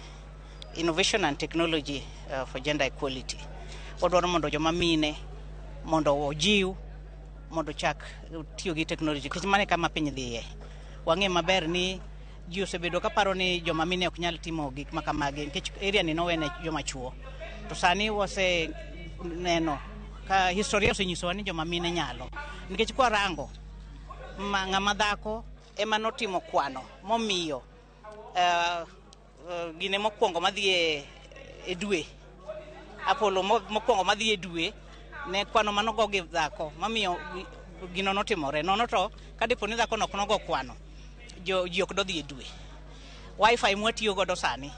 innovation and technology for gender equality. Odwaro mondo joma mine mondo ojiw mondo chak tiyo gi technology kech mane kama piny dhiye wang'e maber ni ji osebedo ka paro ni joma mine ok nyal timo gik ma kamagi nikech area ni nowene joma chuo to sani wase neno ka historia osenyisowa ni joma mine nyalo nikech kwa rango ng'ama dhako ema notimo kwano momiyo gine mokwongo madhi e dwe Apollo mokwongo madhi e dwe ne kwano manogo gi dhako mamiyo gino notimore nono to kadipo ni dhako nok nogo kwano ji ok dodhi e dwe wifi mwatiyo godo sani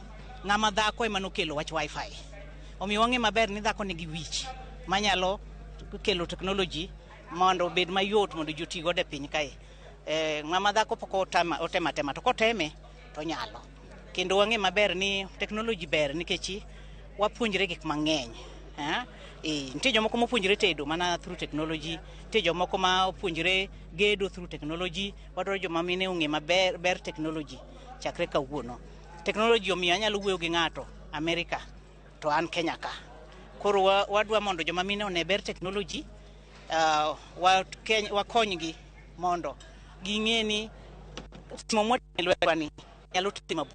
ng'ama dhako ema nokelo wach wifi omiyo wang'e maber ni dhako nigi wich manyalo kelo technology mondo obed mayot mondo ji oti godo e piny kae ng'ama dhako pok otema to koteme to nyalo kendo wang'e maber ni technology ber nikech wapuonjre gik mang'eny nitie jomoko mopuonjre tedo mana through technology nitie jomoko ma opuonjre gedo through technology wadwaro joma mine ong'e maber ber technology chakre kawuono technology omiyo anyalo wuoyo gi ng'ato Amerika to an Kenya ka koro wadwa mondo joma mine one ber technology wakonygi mondo ging'e ni timo mwani nyalo timo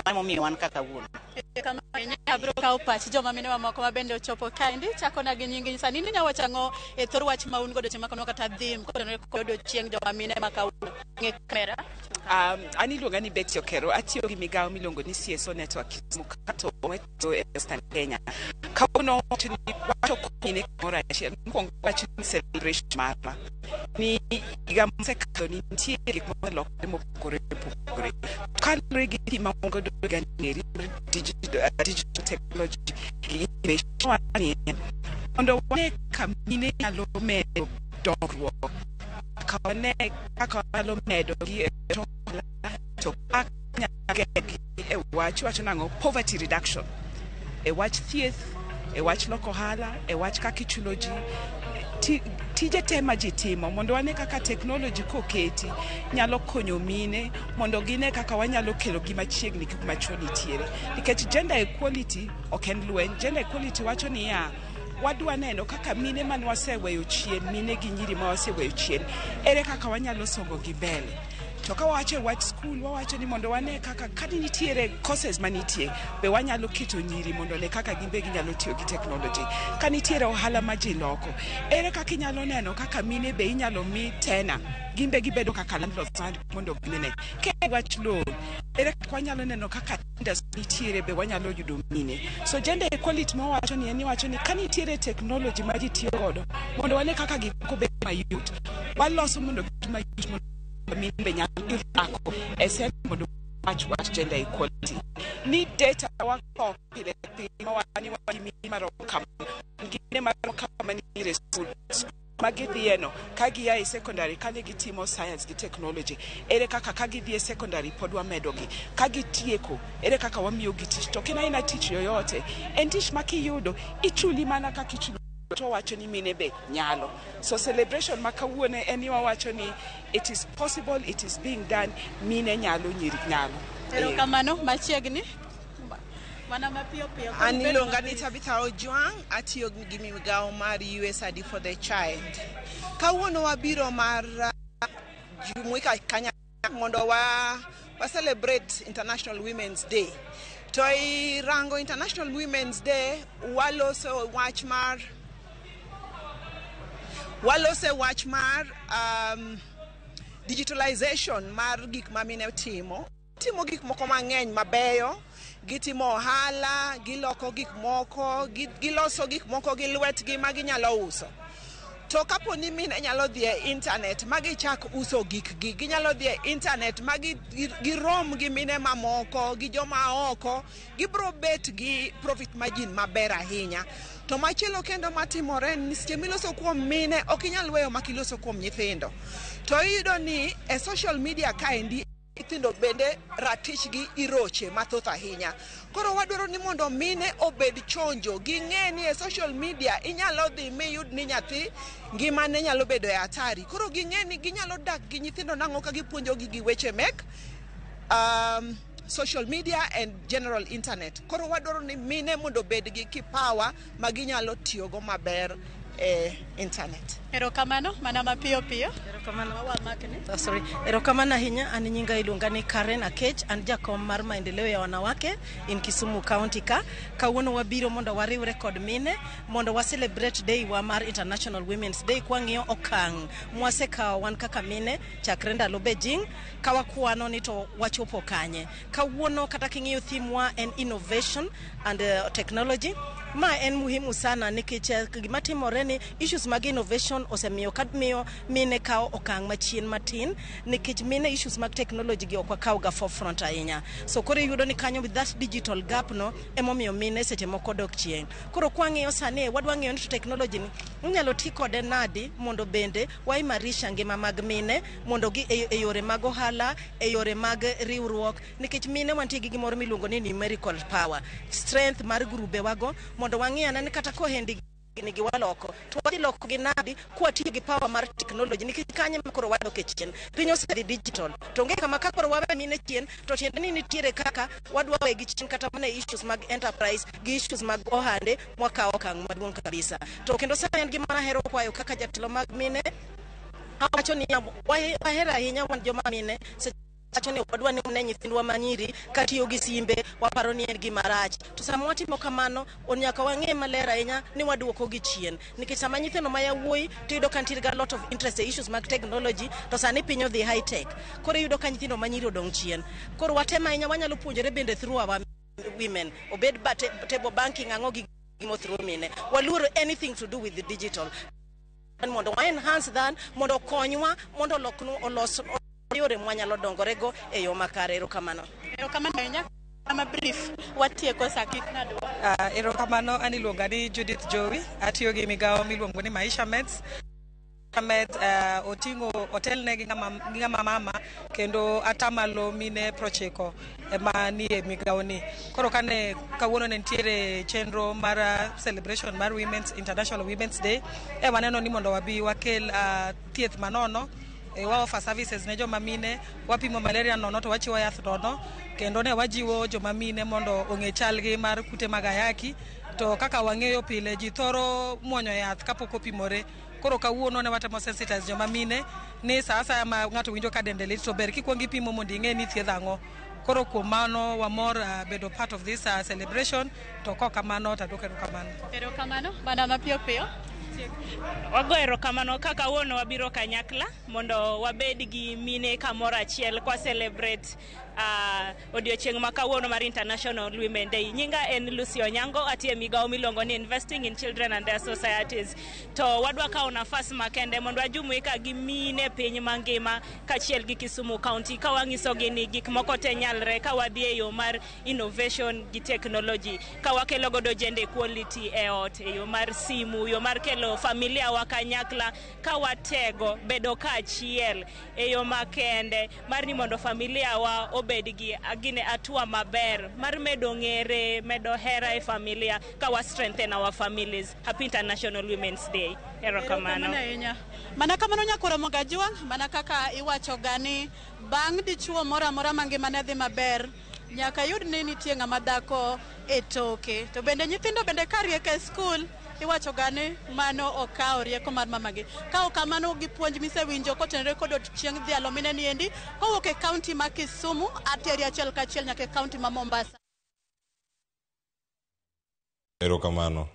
mamo miyo wan kaka wuono kama abro kawo pach joma mine mamoko ma bende ochopo kaendi chako na gi nyingi sani ni nyawacho ang'o e thor wach ma un godo chema kono kata dhim kodo chieng' joma mine ma kawuono ng'e kamera ani iluonga ni Betty Okero atiyo gi migawo miluongo ni CSO network mukato weto e Western Kenya kawuono wacho ni wacho kine mora achiel mokwongo wacho ni celebration mara ni higa mosekalo ni nitie gik molokore mopogore opogore kalure gi gima mongodo ganeri digital technology innovation mondo wane kamine nyalo medo dongruok kawane kaka nyalo medo gi to kaka e wach wacho nango poverty reduction, e wach thieth, e wach loko hala, e wach kaka ichulo ji tije tema ji timo mondo wane kaka technology koketi nyalo konyo mine mondo gine kaka wanyalo kelo gima chiegni kuma chwo nitiere, nikech gender equality ok en lweny. Gender equality wacho ni wadwa neno kaka mine man waseweyo chien, mine gi nyiri ma waseweyo chien, ere kaka wanyalo songo gi mbele. To ka wacho wach school, wawacho ni mondo wane kaka kadi nitiere courses manitie be wanyalo keto nyiri mondo ne kaka gimbe ginyalo tiyo gi technology. Ka nitiere ohala ma ji loko, ere kaka inyalo neno kaka mine be inyalo mi tena gimbe gibedo kaka landlords mondo ginene. Ke wach loan, ere kaka wanyalo neno kaka industry nitiere be wanyalo yudo mine. So gender equality ma wacho ni wacho ni ka nitiere technology ma ji tiyo godo mondo wane kaka giko be mayot, waloso mondo gima yot mimbe nyalo irako esen mondo wach gender equality. Ni data wako pile mawani wani maro kama ngine maro kama ni resul magithieno kagi ya secondary kane gitimo science gi technology, ere kaka kagi dhie secondary podwa medogi kagi tieko, ere kaka wamiyo gi tich. To kina ina tich yoyote en tich makiyudo ichuli mana kaka ichulo to wacho ni mine be nyalo. So celebration makawuone eni wacho ni it is possible, it is being done, mine nyalo, nyiri nyalo. Erokamano machiegni mana mapiyo piyo. Aniluonga ni Tabitha Ojwang, atiyo gi migawo mar USAID for the Child. Kawuono wabiro mar jumuika kanya mondo wa celebrate International Women's Day. To irango International Women's Day walose wach mar digitalization mar gik mamine timo gik moko mang'eny mabeyo, gitimo ohala, giloko gik moko, giloso gik moko gi lwetgi ma ginyalo uso. To kapo ni mine nyalo dhi e internet magichak uso gikgi, ginyalo dhi e internet girom gi mine mamoko gi joma oko, gibro bet gi profit margin maber ahinya. To machielo kendo matimore ni seche miloso kuom mine ok inyal weyo makiloso kuom nyithindo. To iyudo ni e social media kaendi nyithindo bende ratich gi iroche mathoth ahinya. Koro wadwaro ni mondo mine obed chonjo, ging'e ni e social media inyalo dhi miyud ni nyathi ngimane nyalo bedo e hatari. Koro ging'e ni ginyalo dak gi nyithindo nang'o ka gipuonjogi gi weche mek social media and general internet. Koro wadwaro ni mine mondo bed gi kipawa ma ginyalo tiyogo maber internet. Erokamano mana mapiyo piyo. Erokamano ahinya. An nyinga iluonga ni Karen Akech, an jakom mar maendeleo ya wanawake in Kisumu County ka. Kawuono wabiro mondo wariwre kod mine mondo wa celebrate day wa mar International Women's Day kwang'iyo okang' mwasekawo wan kaka mine chakre ndalo Beijing ka wakwano ni to wachopo kanye. Kawuono kata king'iyo theme wa en innovation and technology. Ma en muhimu sana nikech gima timore ni issues mag innovation osemiyo kadmiyo mine kawo okang' machien matin, nikech mine issues mag technology gi ok wakaw ga forefront ahinya. So koro yudo ni kanyo with that digital gap no emomiyo mine seche moko dok chien. Koro kwang'iyo sani wadwa ng'iyo ni technology ni unyalo ti kode nadi mondo bende waimarisha ngima mag mine mondo gi e yore mag ohala, e yore mag riwruok, nikech mine wantie gi gimoro miluongo ni numerical power, strength mar grube wago mondo wang'iyana ni kata kohendi ni giwaloko to wadhi loko gi nadi kwa tiyo gi power mar technology, nikech kanye makoro wadok e chien piny osedhi digital. To ng'e kama kakoro wawe mine chien to tiende ni nitiere kaka wadwa we gi chien kata mana issues mag enterprise gi issues mag ohande mwakawo okang' maduong' kabisa. To kendo sani en gima ahero kwayo kaka jatelo mag mine awacho ni wahera ahinya wan joma mine acho ni wadwa ni ne nyithindwa manyiri katiyo gi simbe waparo ni en gima rach. To sama watimo kamano onyaka wang'e maler ahinya ni waduoko gi chien, nikech sama nyithindo ma yawuoyi to yudo ka nitiere ga lot of interest issues mag technology to sani piny odhi high tech, koro yudo ka nyithindo manyiri odong' chien. Koro watema ahinya wanyalo puonjore bende through our women, obed table banking ang'o gi gimo through mine, waluoro anything to do with the digital mondo wa enhance that mondo konywa mondo olos yore mwanyalo dongorego e yo makare. Erokamano. Erokamano ama brief watieko sakit nadwa. Erokamano. Aniluonga ni Judith Jowi, atiyo gi migawo miluongo ni Maisha Meds. Med otingo hotel ne ginga mama kendo atamalo mine prochiko ema ni e migawoni. Koro kane kawuono ne ntiere chenro mar celebration mar International Women's Day waneno ni mondo wabi wakel thieth manono wa offer services ne joma mine, wapimo malaria nono to wachiwo yath nono, kendo ne wajiwo joma mine mondo ong'e chalgi mar kute mag ayaki. To kaka wang'eyo pile ji thoro muonyo yath kapok opimore. Koro kawuono ne watemo sensitize joma mine ni saa asaya ma ng'ato winjo ka dende lit to ber kikwongo ipimo mondo ing'e ni thiedho ang'o. Koro kuom mano wamor bedo part of this celebration, to kokamano taduoko erokamano. Erokamano, madama piyo piyo. Wago erokamano kaka wuono wabiro kanyakla mondo wabed gi mine kamoro achiel kwa celebrate odiochieng' ma kawuono mar International Women Day. Nyinga en Lucy Onyango, atie migawo miluongo ni Investing in Children and Their Societies. To wadwa kawo nafas makende mondo wajumuika gi mine piny mangima kachiel gi Kisumu County ka wang'isogi ni gik moko te nyalre ka wadhi e yo mar innovation gi technology, ka wakelo godo gender equality e ot, e yo mar simu, yo mar kelo familia wa kanyakla, ka watego bedo kachiel e yo makende mar ni mondo familia wa obed gi agine atua maber mar medo ng'ere, medo hera e familia, ka wa strengthen our families. Happy International Women's Day. Erokamano. Mana kamano nyakoro Mogajwang, mana kaka iwacho gani bang' dichuo mora mora mangima ne dhi maber nyaka yud ni nitie ng'ama dhako e toke. To bende nyithindo bende karieke e skul iwacho gani mano okawo rieko mar mamagi. Ka okamano gi puonj misewinjo kotenore kod odiochieng' Dhialo mine niendi kowuok e kaunti ma Kisumu ateri achiel kachiel nyaka e kaunti ma Mombasa. Erokamano.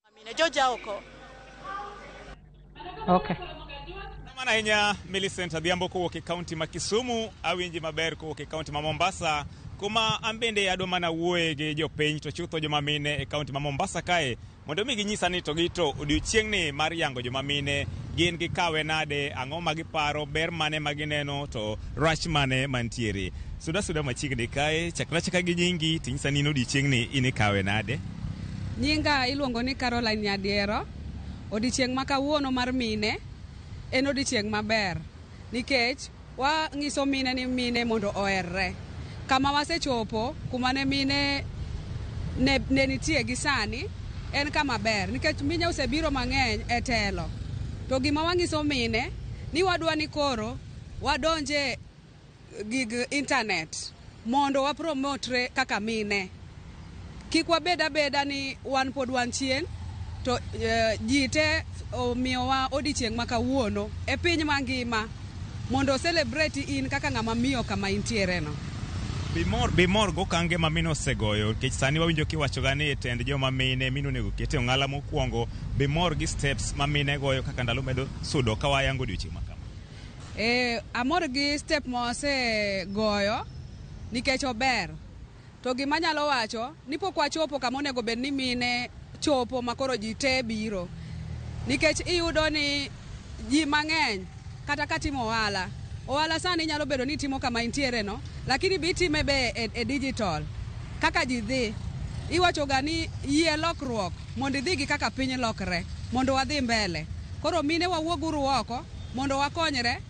Amine Joja oko. Okay. Mana inya Millicent Adhiambo kowuok e kaunti ma Kisumu, awinji maber kowuok e kaunti ma Mombasa. Kuma ambende ado mana wuoye gi jopiny to chutho joma mine e kaunti ma Mombasa kae mondo mi ginyisa ni to gito odiochieng' ni mar yango joma mine gin gikawe nade, ang'o ma giparo, ber mane ma gineno to rach mane mantiere. Suda machiegni kae, chakra gi nyingi tinyisa ni odiochieng' ni inikawe nade. Nyinga iluongo ni Caroline Nyadiero. Odiochieng' ma kawuono mar mine en odiochieng' maber nikech wang'iso mine ni mine mondo oherre. Kama wasechopo kuma ne mine ne nitie gi sani en kama ber nikech mine osebiro mang'eny e telo. To gima wang'iso mine ni wadwa ni koro wadonje gig internet mondo wapromotre kaka mine. Kik wabed abeda ni wan pod wan chien to ji te omiyowa odiochieng' ma kawuono e piny mangima mondo celebrate in kaka ng'ama miyo kama intiere no. Bimor go kange ma mino segoyo kech sani wawinjo kiwacho gani tend joma mine mino nego kete ong'ala mokwongo. Bimor gi steps ma mine goyo kaka ndalo medo sudo ka wayango odiochieng' makama. Amor gi step mose goyo nikech ober. To gima nyalo wacho ni pok wachopo kama onego bed ni mine chopo makoro ji te biro. Nikech iyudo ni ji mang'eny kata katimo ohala sani nyalo bedo ni timo kama intiere no, lakini bitime be e digital. Kaka ji dhi, iwacho gani yie lokruok mondo idhi gi kaka piny lokre, mondo wadhi mbele. Koro mine wawuoguru oko mondo wakonyre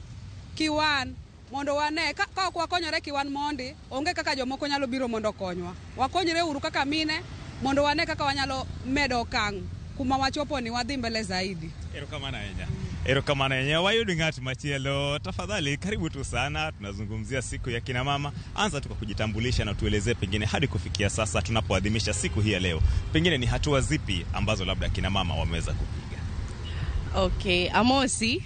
kiwan, mondo wane ka ok wakonyre kiwan mondi, onge kaka jomoko nyalo biro mondo konywa. Wakonyre uru kaka mine mondo wane kaka wanyalo medo okang' kuma wachopo ni wadhi mbele zaidi. Erokamano enya. Wayudi ng'at machielo, tafadhali karibu tu sana. Tunazungumzia siku ya kina mama. Anza tu kwa kujitambulisha na tuelezee pengine hadi kufikia sasa tunapoadhimisha siku hii ya leo, pengine ni hatua zipi ambazo labda kina mama wameweza kupiga. Okay, Amosi.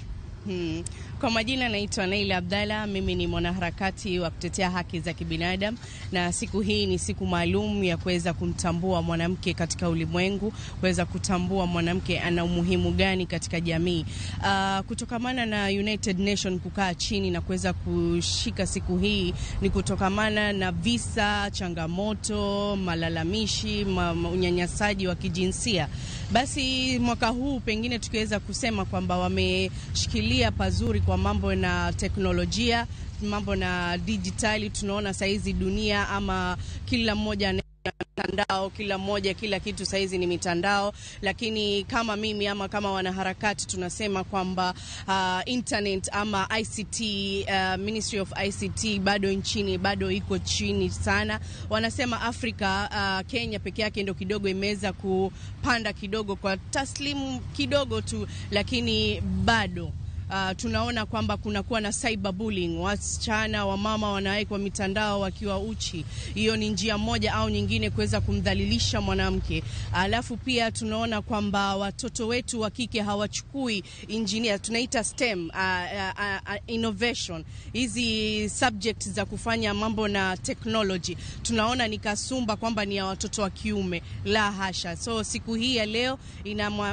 Kwa majina naitwa Naila Abdalla, mimi ni mwanaharakati wa kutetea haki za kibinadamu, na siku hii ni siku maalum ya kuweza kumtambua mwanamke katika ulimwengu, kuweza kutambua mwanamke ana umuhimu gani katika jamii. Kutokamana na United Nation kukaa chini na kuweza kushika siku hii ni kutokamana na visa, changamoto, malalamishi, unyanyasaji wa kijinsia. Basi mwaka huu pengine tukiweza kusema kwamba wameshikilia pazuri kwa mambo na teknolojia, mambo na digitali. Tunaona saizi dunia ama kila mmoja mitandao, kila mmoja kila kitu saizi ni mitandao, lakini kama mimi ama kama wanaharakati tunasema kwamba internet ama ICT, Ministry of ICT bado nchini bado iko chini sana. Wanasema Afrika, Kenya peke yake ndio kidogo imeweza kupanda kidogo kwa taslimu kidogo tu, lakini bado tunaona kwamba kunakuwa na cyberbullying, wasichana wa mama wanawekwa mitandao wakiwa uchi. Hiyo ni njia moja au nyingine kuweza kumdhalilisha mwanamke. Alafu pia tunaona kwamba watoto wetu wa kike hawachukui engineer, tunaita STEM, innovation, hizi subjects za kufanya mambo na technology. Tunaona ni kasumba kwamba ni ya watoto wa kiume. La hasha. So siku hii ya leo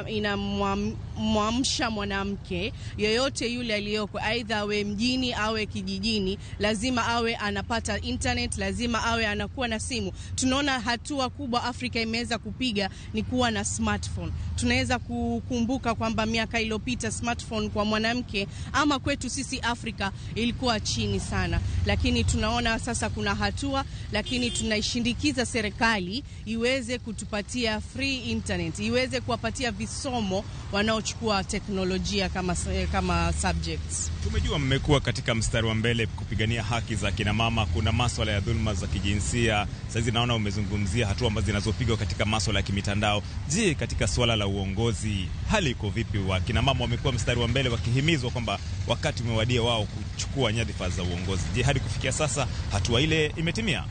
inamwamsha mwanamke yoyote yule aliyoko, aidha awe mjini awe kijijini, lazima awe anapata internet, lazima awe anakuwa na simu. Tunaona hatua kubwa Afrika imeweza kupiga ni kuwa na smartphone. Tunaweza kukumbuka kwamba miaka iliyopita smartphone kwa mwanamke ama kwetu sisi Afrika ilikuwa chini sana, lakini tunaona sasa kuna hatua, lakini tunaishindikiza serikali iweze kutupatia free internet, iweze kuwapatia visomo wanaochukua teknolojia kama subjects. Tumejua mmekuwa katika mstari wa mbele kupigania haki za kina mama. Kuna masuala ya dhulma za kijinsia. Sasa naona umezungumzia hatua ambazo zinazopigwa katika masuala ya kimitandao. Je, katika swala la uongozi hali iko vipi? Wa kina mama wamekuwa mstari wa mbele wakihimizwa kwamba wakati umewadia wao kuchukua nyadhifa za uongozi. Je, hadi kufikia sasa hatua ile imetimia?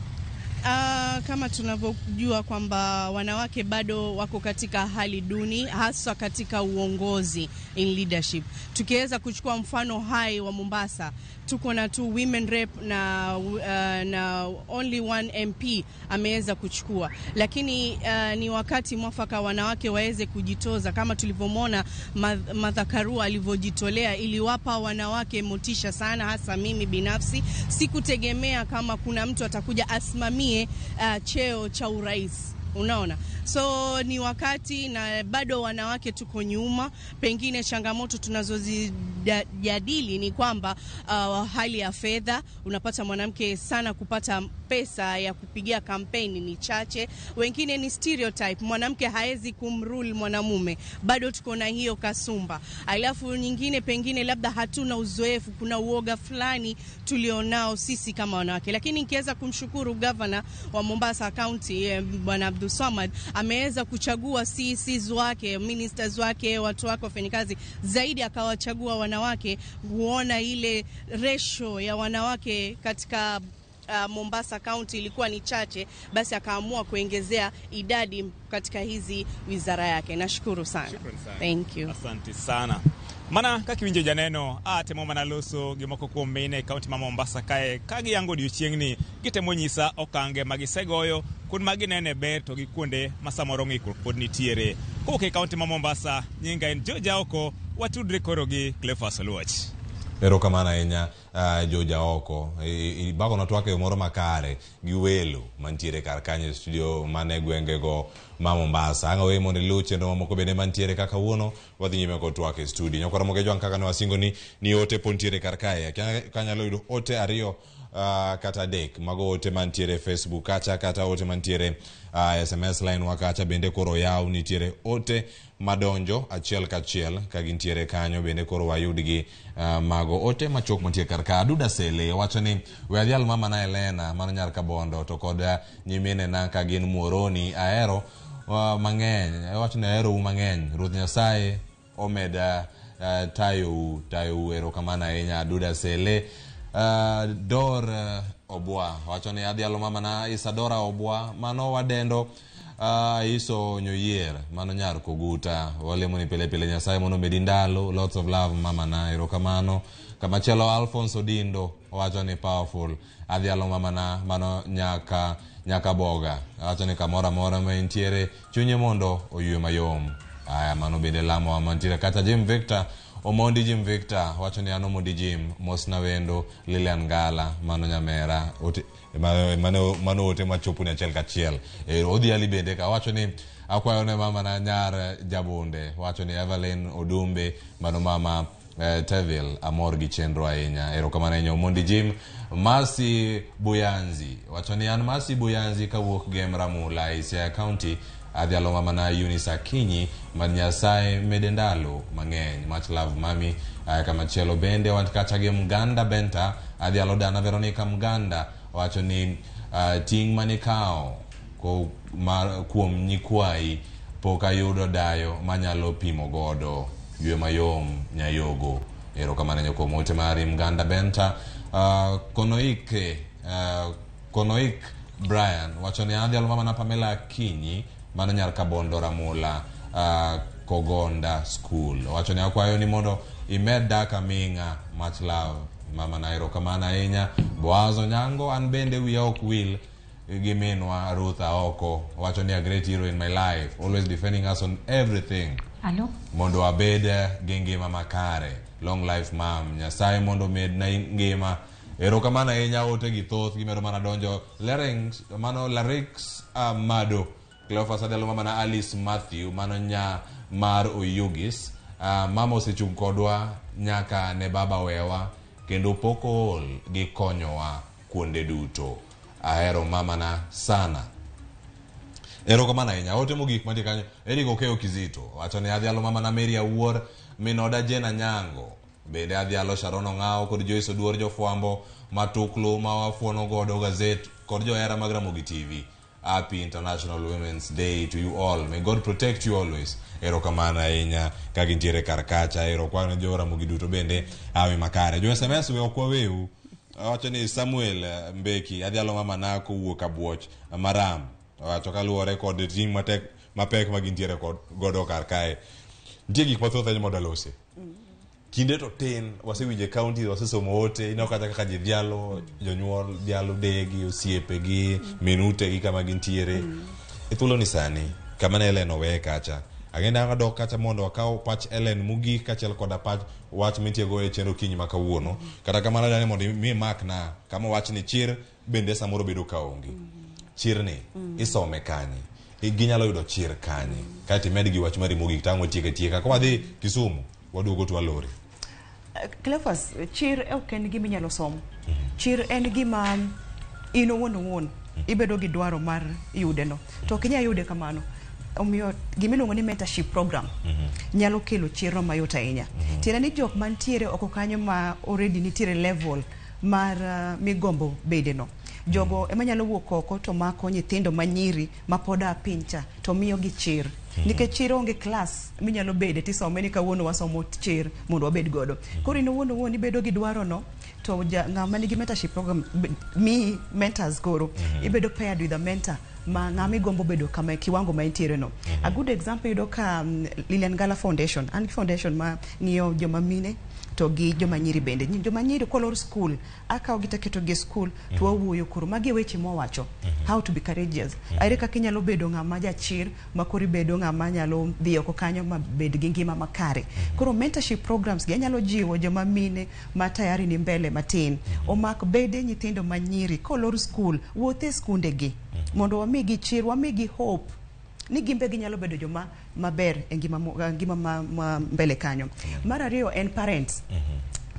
Kama tunavyojua kwamba wanawake bado wako katika hali duni, hasa katika uongozi, in leadership. Tukiweza kuchukua mfano hai wa Mombasa, tuko na 2 women rep na only 1 MP ameweza kuchukua, lakini ni wakati mwafaka wanawake waweze kujitoza. Kama tulivyomwona Martha Karua alivyojitolea, iliwapa wanawake motisha sana. Hasa mimi binafsi sikutegemea kama kuna mtu atakuja asimamie cheo cha urais. Unaona, so ni wakati, na bado wanawake tuko nyuma. Pengine changamoto tunazozijadili ni kwamba hali ya fedha, unapata mwanamke sana kupata pesa ya kupigia kampeni ni chache. Wengine ni stereotype, mwanamke haezi kumrule mwanamume, bado tuko na hiyo kasumba. Alafu nyingine pengine labda hatuna uzoefu, kuna uoga fulani tulionao sisi kama wanawake. Lakini nikiweza kumshukuru governor wa Mombasa County Bwana Abdul Samad, ameweza kuchagua CCs wake, ministers wake, watu wake wafanyikazi zaidi, akawachagua wanawake. Huona ile ratio ya wanawake katika Mombasa County ilikuwa ni chache, basi akaamua kuongezea idadi katika hizi wizara yake. Nashukuru sana. Thank you. Asante sana. Mana kakiwinjo janeno temo manaloso gimoko kuom mine kaunti ma Mombasa kae kagi yango odiochiengni gitemo nyisa okange magisegoyo kun maginene ber to gi kuonde masamoro ng'ikruok pod nitiere. Kowuok e kaunti ma Mombasa, nyinga en Joja Oko, watudre koro gi Cleophas Oluoch. Erokamano ahinya Joja Oko. Bago na twake moro makare gi welo mantiere kar kanyo studio mane gwengego ma Mombasa. Anga we mondo luche no moko bende mantiere kaka wuono wadhi nyime ko twake studio. Nyokora moge jwan kaka no wasingo ni ote pontiere kar kae. Kanyalo yudo ote ariyo kata dek mago ote mantiere Facebook kacha, kata ote mantiere SMS line wakacha bende koro yaw nitiere ote madonjo achiel kachiel ka gintiere kanyo bende koro wayudgi mago ote machok mantiere karka. Aduda Sele wacho ni we Dhialo mama na Elena mano nyar Kabondo to kod nyimine na ka gin Muoroni ahero mang'eny. Wacho ni ahero mang'eny. Ruoth Nyasaye omeda tayo erokamano ahinya Aduda Sele. Dor Obwa wacho ni Dhialo mama na Isadora Obwa mano wadendo iso nyoyier mano nyar Koguta. Walemo ni pile Nyasaye mono medi ndalo. Lots of love mama na erokamano. Kamachelo Alphonse Odindo wacho ni powerful Dhialo mama na mano nyaka Boga. Wacho ni kamora ma intiere chunye mondo oyue mayom. Aya mano bende lamo amantire kata Jim Victor Omondi Jim Victor wacho ni Mondi Jim Mosna Wendo Lilian Gala mano nyamera ote mano ote machopo ni achiel kachiel. Odhiali bende ka wacho ni akwayo ne mama na nyar Jabunde. Wacho ni Evelyn Odumbe mano mama Tevil amor gi chenro ahinya. Erokamano ahinya Omondi Jim. Masi Buyanzi wacho ni an Masi Buyanzi kawuok Gem Ramula Isiaya County. Adhialo mama na Eunice Akinyi man Nyasaye mede ndalo mang'eny. Much love mami. Kama chielo bende wan kacha gi Mganda Benta. Adhialo dana Veronica Mganda wacho ni ting manikao kuom nyikwai pok ayudo dayo manyalo pimo godo ywe mayom nyayogo. Erokamano nyoko mote mari Mganda Benta. Konoik Brian wacho ni adhialo mama na Pamela Akinyi mana nyar Kabondo Ramula Kogonda School. Wacho ni akwayo ni mondo imed daka minga. Much love mama na. Erokamano ahinya Boazo Nyango an bende wiya ok wil gi minwa Ruth Aoko. Wacho ni a great hero in my life, always defending us on everything. Hello? Mondo abed gi ngima makare. Long life mam. Nyasaye mondo med na ngima. Erokamano ahinya ote gi thoth gimedo mana donjo Larix Mado Cleophas Adelo mama na Alice Matthew mano nya mar Oyugis. Mama osechung kodwa nyaka ne baba wewa kendo pokol gi konyowa kuonde duto. Ahero mama na sana. Erokamano ahinya ote mogik mantie kanyo Erigo Keo Kizito wacho ni adhialo mama na Mary Awuor minoda Jena Nyango. Bende adhialo Sharon Ong'ao kod Joyce Oduor jofwambo matuklu mawafuono godo gazet kod johera mag Ramogi TV. Happy International Women's Day to you all. May God protect you always. Erokamano ahinya ka gintiere karkacha. Erokamano jo Ramogi duto bende awe makare. Jo SMS we okwa weu. Wacho ni Samuel Mbeki adhialo mama na kowuok Abuoch Maram. Wacho kaluwore kod ting mapek magintiere kod godo karkae. Nitie gik mathoth ahinya modalose. Kinde to tin wasewinje county wasesomo ote ino kata kaka Dhialo jonyuol Dhialo degi osiepe gi minute gi kama gintiere. Ithulo ni sani kama ne Ellen owe kacha agenda ngadok kacha mondo akaw pach Ellen mugi kachel koda pach wach mintie go e chenro kinyi makawuono. Kata kama dane mondo mi mak na kama wach ni chir bende samoro bedo kaonge. Chir ni isome kanye ginyalo yudo chir kanye kati med gi wach mari mugi tango tieka kwa dhi Kisumu waduogo to alori. Cleophas, chir ok en gima inyalo somo. Chir en gima ino wuon ibedo gi dwaro mar yude no. To ok inyalo yude kamano. Omiyo gima iluongo ni mentorship program nyalo kelo chiro mayot ahinya. Tiende ni jok mantiere oko kanyo ma already nitiere level mar migombo bede no. Jogo ema nyalo wuok oko to mako nyithindo manyiri mapoda pincha to miyo gi chir. Nikech chir onge class minyalo bede tisome ni kawuono wasomo chir mondo wabed godo. Koro ino wuon ibedo gi dwaro no to ng'ama nigi mentorship program mi mentors koro ibedo paired with a mentor ma ng'ama igombo bedo kama kiwango ma intiere no. A good example yudo ka Lilian Gala Foundation and foundation ma ng'iyo joma mine to gi joma nyiri bende. Joma nyiri kolor school akaw gitaketo gi school to wawuoyo koro magi weche mowacho how to be courageous. Aire kaka inyalo bedo ng'ama jachir makori bedo ng'ama nyalo dhi oko kanyo ma bed gi ngima makare. Koro mentorship programs gi nyalo jiwo joma mine ma tayari ni mbele matin omak bede nyithindo manyiri kolor school wuothe skunde gi mondo wamigi chir wamigi hope ni gimbe ginyalo bedo joma maber e ngima ma mbele kanyo. Mar ariyo en parents.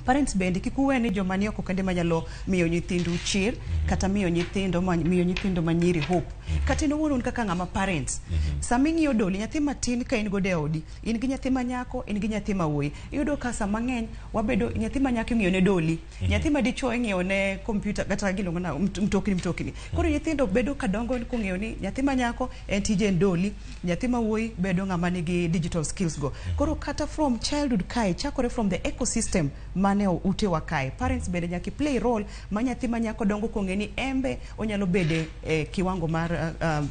Parents bende kikuwe ni joma ni oko kende manyalo miyo nyithindu chir kata miyo nyithindo manyiri hope. Kata no wuon kaka ng'ama parents. Sami ng'iyo doli nyathi matin ka in gode e odi, in gi nyathi manyako, in gi nyathi mawuoyi. Iyudo ka sama mang'eny wabedo nyathi manyako ng'iyo ne doli, nyathi madichuo ng'iyo ne computer kata gino na mtokni. Koro nyithindo bedo kadongo ko ng'iyo ni nyathi manyako en tije doli, nyathi mawuoyi bedo ng'ama nigi digital skills go. Koro kata from childhood kai chakore from the ecosystem mane ute wakai. Parents bende nyaki play role ma nyathi manyako dongo kong'e ni embe onyalo bede kiwango mar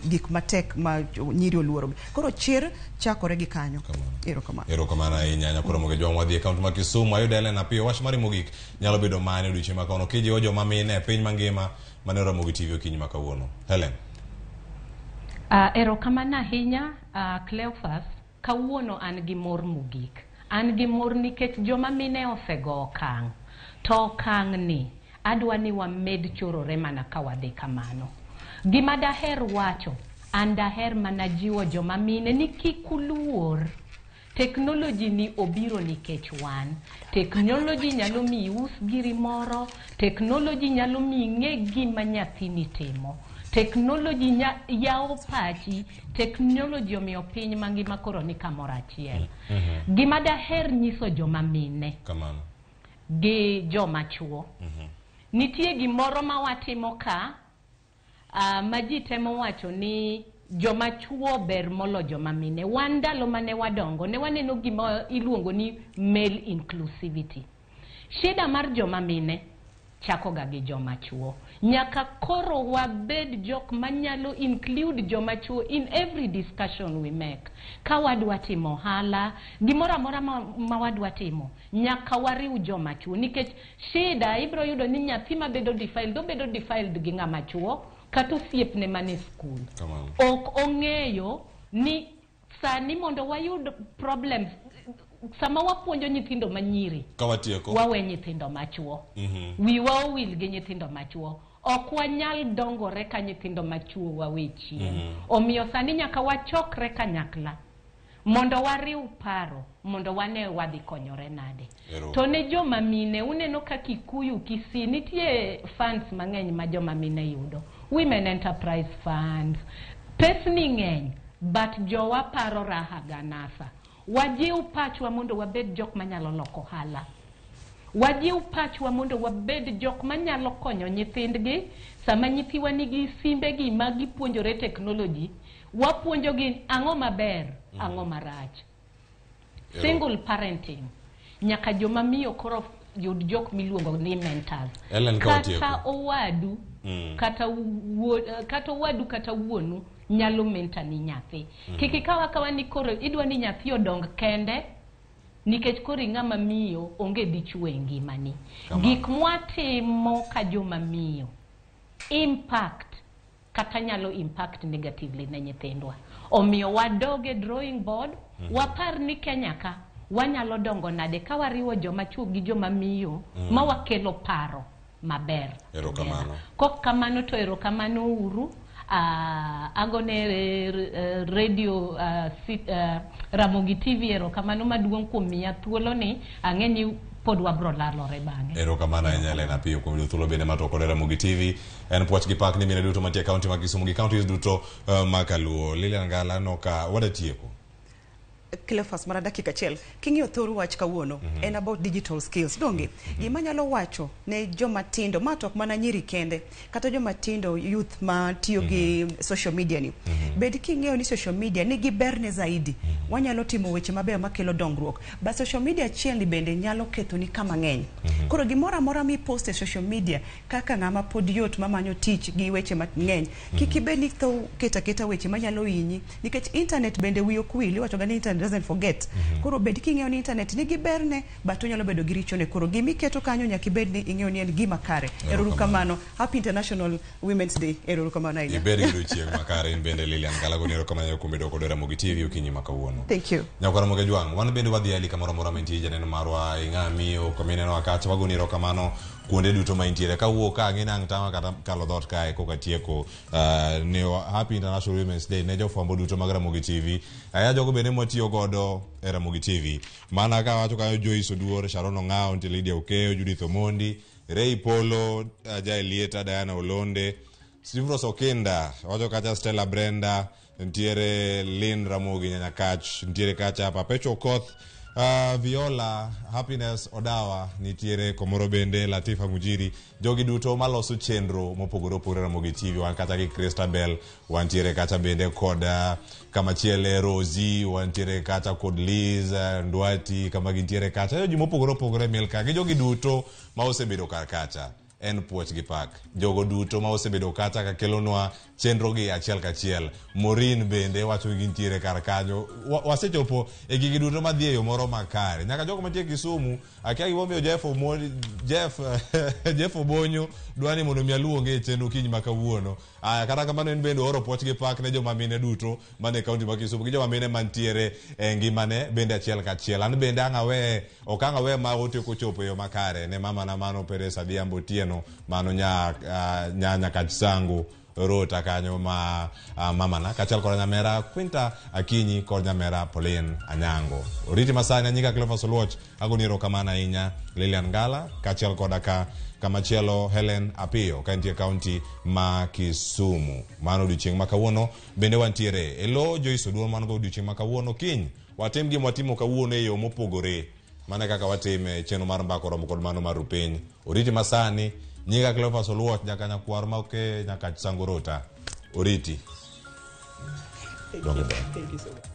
gik matek ma nyiri oluoro. Koro chir chakore gi kanyo. Erokamano ahinya nyakoro moge joma wadhi e kaunti ma Kisumu ayudo Ellen Apio wach mari mogik nyalo bedo mane odiochieng' ma kono kijiwo joma mine e piny mangima mane Ramogi TV okinyi ma kawuono. Helen. Erokamano ahinya Cleophas, kawuono an gi mor mogik. An gi mor nikech joma mine osego okang'. To okang' ni adwa ni wamed chorore mana ka wadhi kamano. Gima daher wacho, an daher mana jiwo joma mine ni kik uluor Technology ni obiro nikech wan. Technology nyalo mi us giri moro, technology nyalo mi ng'e gima nyathini timo. Technology yao pachi, technology omiyo piny mangima koro ni kamoro achiel. Gima daher nyiso joma mine gi joma chuo. Nitie gimoro ma watimo ka ma ji temo wacho ni joma chuo ber molo joma mine. Wan ndalo mane wadongo ne waneno gima iluongo ni male inclusivity. Shida mar joma mine chako ga gi joma chuo. Nyaka koro wabed jok manyalo include joma chuo in every discussion we make. Ka wadwa timo hala, gimora mora ma wadwa timo, nyaka wariu joma chuo. Nikech shida ibro yudo ni nyathi ma bedo defiled gi ng'ama chuo, kata osiepne mane skul. Ok ong'eyo ni sani mondo wayud problems sama wapuonjo nyithindo manyiri wawe nyithindo machuo. Wiwa owil gi nyithindo machuo. Ok wanyal dongore ka nyithindo machuo wawe chien. Omiyo sani nyaka wachokre kanyakla mondo wariu paro, mondo wane wadhi konyore nade. To ne joma mine uneno ka Kikuyu, Kisii nitie funds mang'eny ma joma mine yudo. Women Enterprise Funds, pesni ng'eny, but jowa paro raha ganasa. Wajiu pachwa mondo wabed jok manyalo loko hala. Wajiu pachwa mondo wabed jok manyalo konyo nyithindgi. Sama nyithiwa nigi simbe gi magi puonjore technology, wapuonjo gi ang'o maber, ang'o marach. Single parenting, nyaka joma miyo koro yud jok miluongo ni mentors. Kata owadu, kata owadu kata wuonu nyalo menta ni nyathi. Kikikawa ni koro idwa ni nyathi odong kende, nikech koro ng'ama miyo onge dichuo e ngimani. Gik mwatimo ka joma miyo impact kata nyalo impact negatively na nyithindwa. Omiyo wadoge drawing board, wapar ni Kenya ka wanyalo dongo nade ka wariwo joma chuo gi joma miyo ma wakelo paro maber. Erokamano. Kok kamano to erokamano uru. Agone radio Ramogi TV erokamano maduong' kuom miya thuolo ni ang'eni pod wabro lalore bang'e. Erokamano ahinya na piyo kuom thuolo bende matokore Ramogi TV en puoch gi pak ni mine duto mantie kaunti mag Kisumu gi counties duto makaluo. Lilian Ngala noka wadatieko Cleophas mara dakika achiel. King'iyo thor wach kawuono en about digital skills. Donge gima nyalo wacho ne joma tindo matok mana nyiri kende kata joma tindo youth ma tiyo gi social media ni. Bed king'iyo ni social media nigi berne zaidi. Wanyalo timo weche maber makelo dongruok. But social media chiel bende nyalo ketho ni kama ng'eny. Koro gimoro amora mi post e social media kaka ng'ama pod yot mamanyo tich gi weche mang'eny. Kikibed ni tho keta weche manyalo hinyi nikech internet bende wiyo kwili wacho ga ni internet doesn't forget. Koro bed king'eyo ni internet nigi berne but onyalo bedo gi richone. Koro gimi keto kanyo nyaka bed ni ing'eyo ni en gima kare. Erokamano. Happy International Women's Day. Erokamano ahinya. Ibed gi chieng' makare in bende Lilian Ngala go erokamano kuom bedo kod Ramogi TV okinyi makawuono. Thank you. Nyakora Ramogi Jwang, wan bende wadhi ali kamoro mora mantie janeno marwa ing'amiyo komineno akacha wagoni erokamano kuonde duto ma intiere kawuok ka ng'ina ng'tama kata kalo dhot kae koka tieko ne Happy International Women's Day ne jofwambo duto mag Ramogi TV. Aya jogo bende mwatiyo godo e Ramogi TV. Mana ka wacho kayo Joyce Oduor, Sharon Ong'ao, Lydia Okeo, Judith Omondi, Ray Polo, Jai Lieta, Diana Olonde, Steve Okenda, wacho kacha Stella Brenda, ntiere Lynn Ramogi Nyanyakach, ntiere kacha Papecho Koth, Viola, Happiness Odawa, nitiere komoro bende Latifa Mujiri, jogi duto maloso chenro mopogore opogore Ramogi TV, wan kata gi Christabel, wantiere kacha bende kod kamachiele Rosie, wantiere kacha kod Liz, Ndwati, kama gintiere kacha, jogi mopogore opogore Milka, gi jogi duto ma osebedo kar kacha. En puoch gi pak. Jogo duto ma osebedo kacha ka kelonwa chenro gi achiel kachiel. Morin bende wacho gintiere kar kanyo. Wasechopo e gigi duto madhi e yo moro makare. Nyaka jogo mantie Kisumu, akia gimomiyo Jeff Obonyo dwani mondo mi aluonge e chenro kinyi makawuono. Kata kamano en bende oro puoch gi pak ne joma mine duto mane kaunti ma Kisumu gi joma mine mantiere e ngimane bende achiel kachiel. An bende okanga we ma otieko chopo e yo makare ne mama na mano Peresa Diambo Tieno mano nyanya kachisangu rota kanyo ma mamana kachal kod nyamera Quinta Akinyi kod nyamera Pauline Anyango. Oriti masani nyinga Cleophas Oluoch agoniro kamana inya Lilian Ngala kachal kod kamachielo Helen Apio kantie county ma Kisumu. Mano odiochieng' ma kawuono bende wantiere elo Joyce Oduor mango odiochieng' ma kawuono kiny watim gima watimo kawuono e yo mopogore mana kaka watime chenro mar mbako romo kod mano mar piny. Oriti masani nyinga Cleophas Oluoch nyaka nyakwar ma nyaka Sangorota. Oriti. Thank you so much.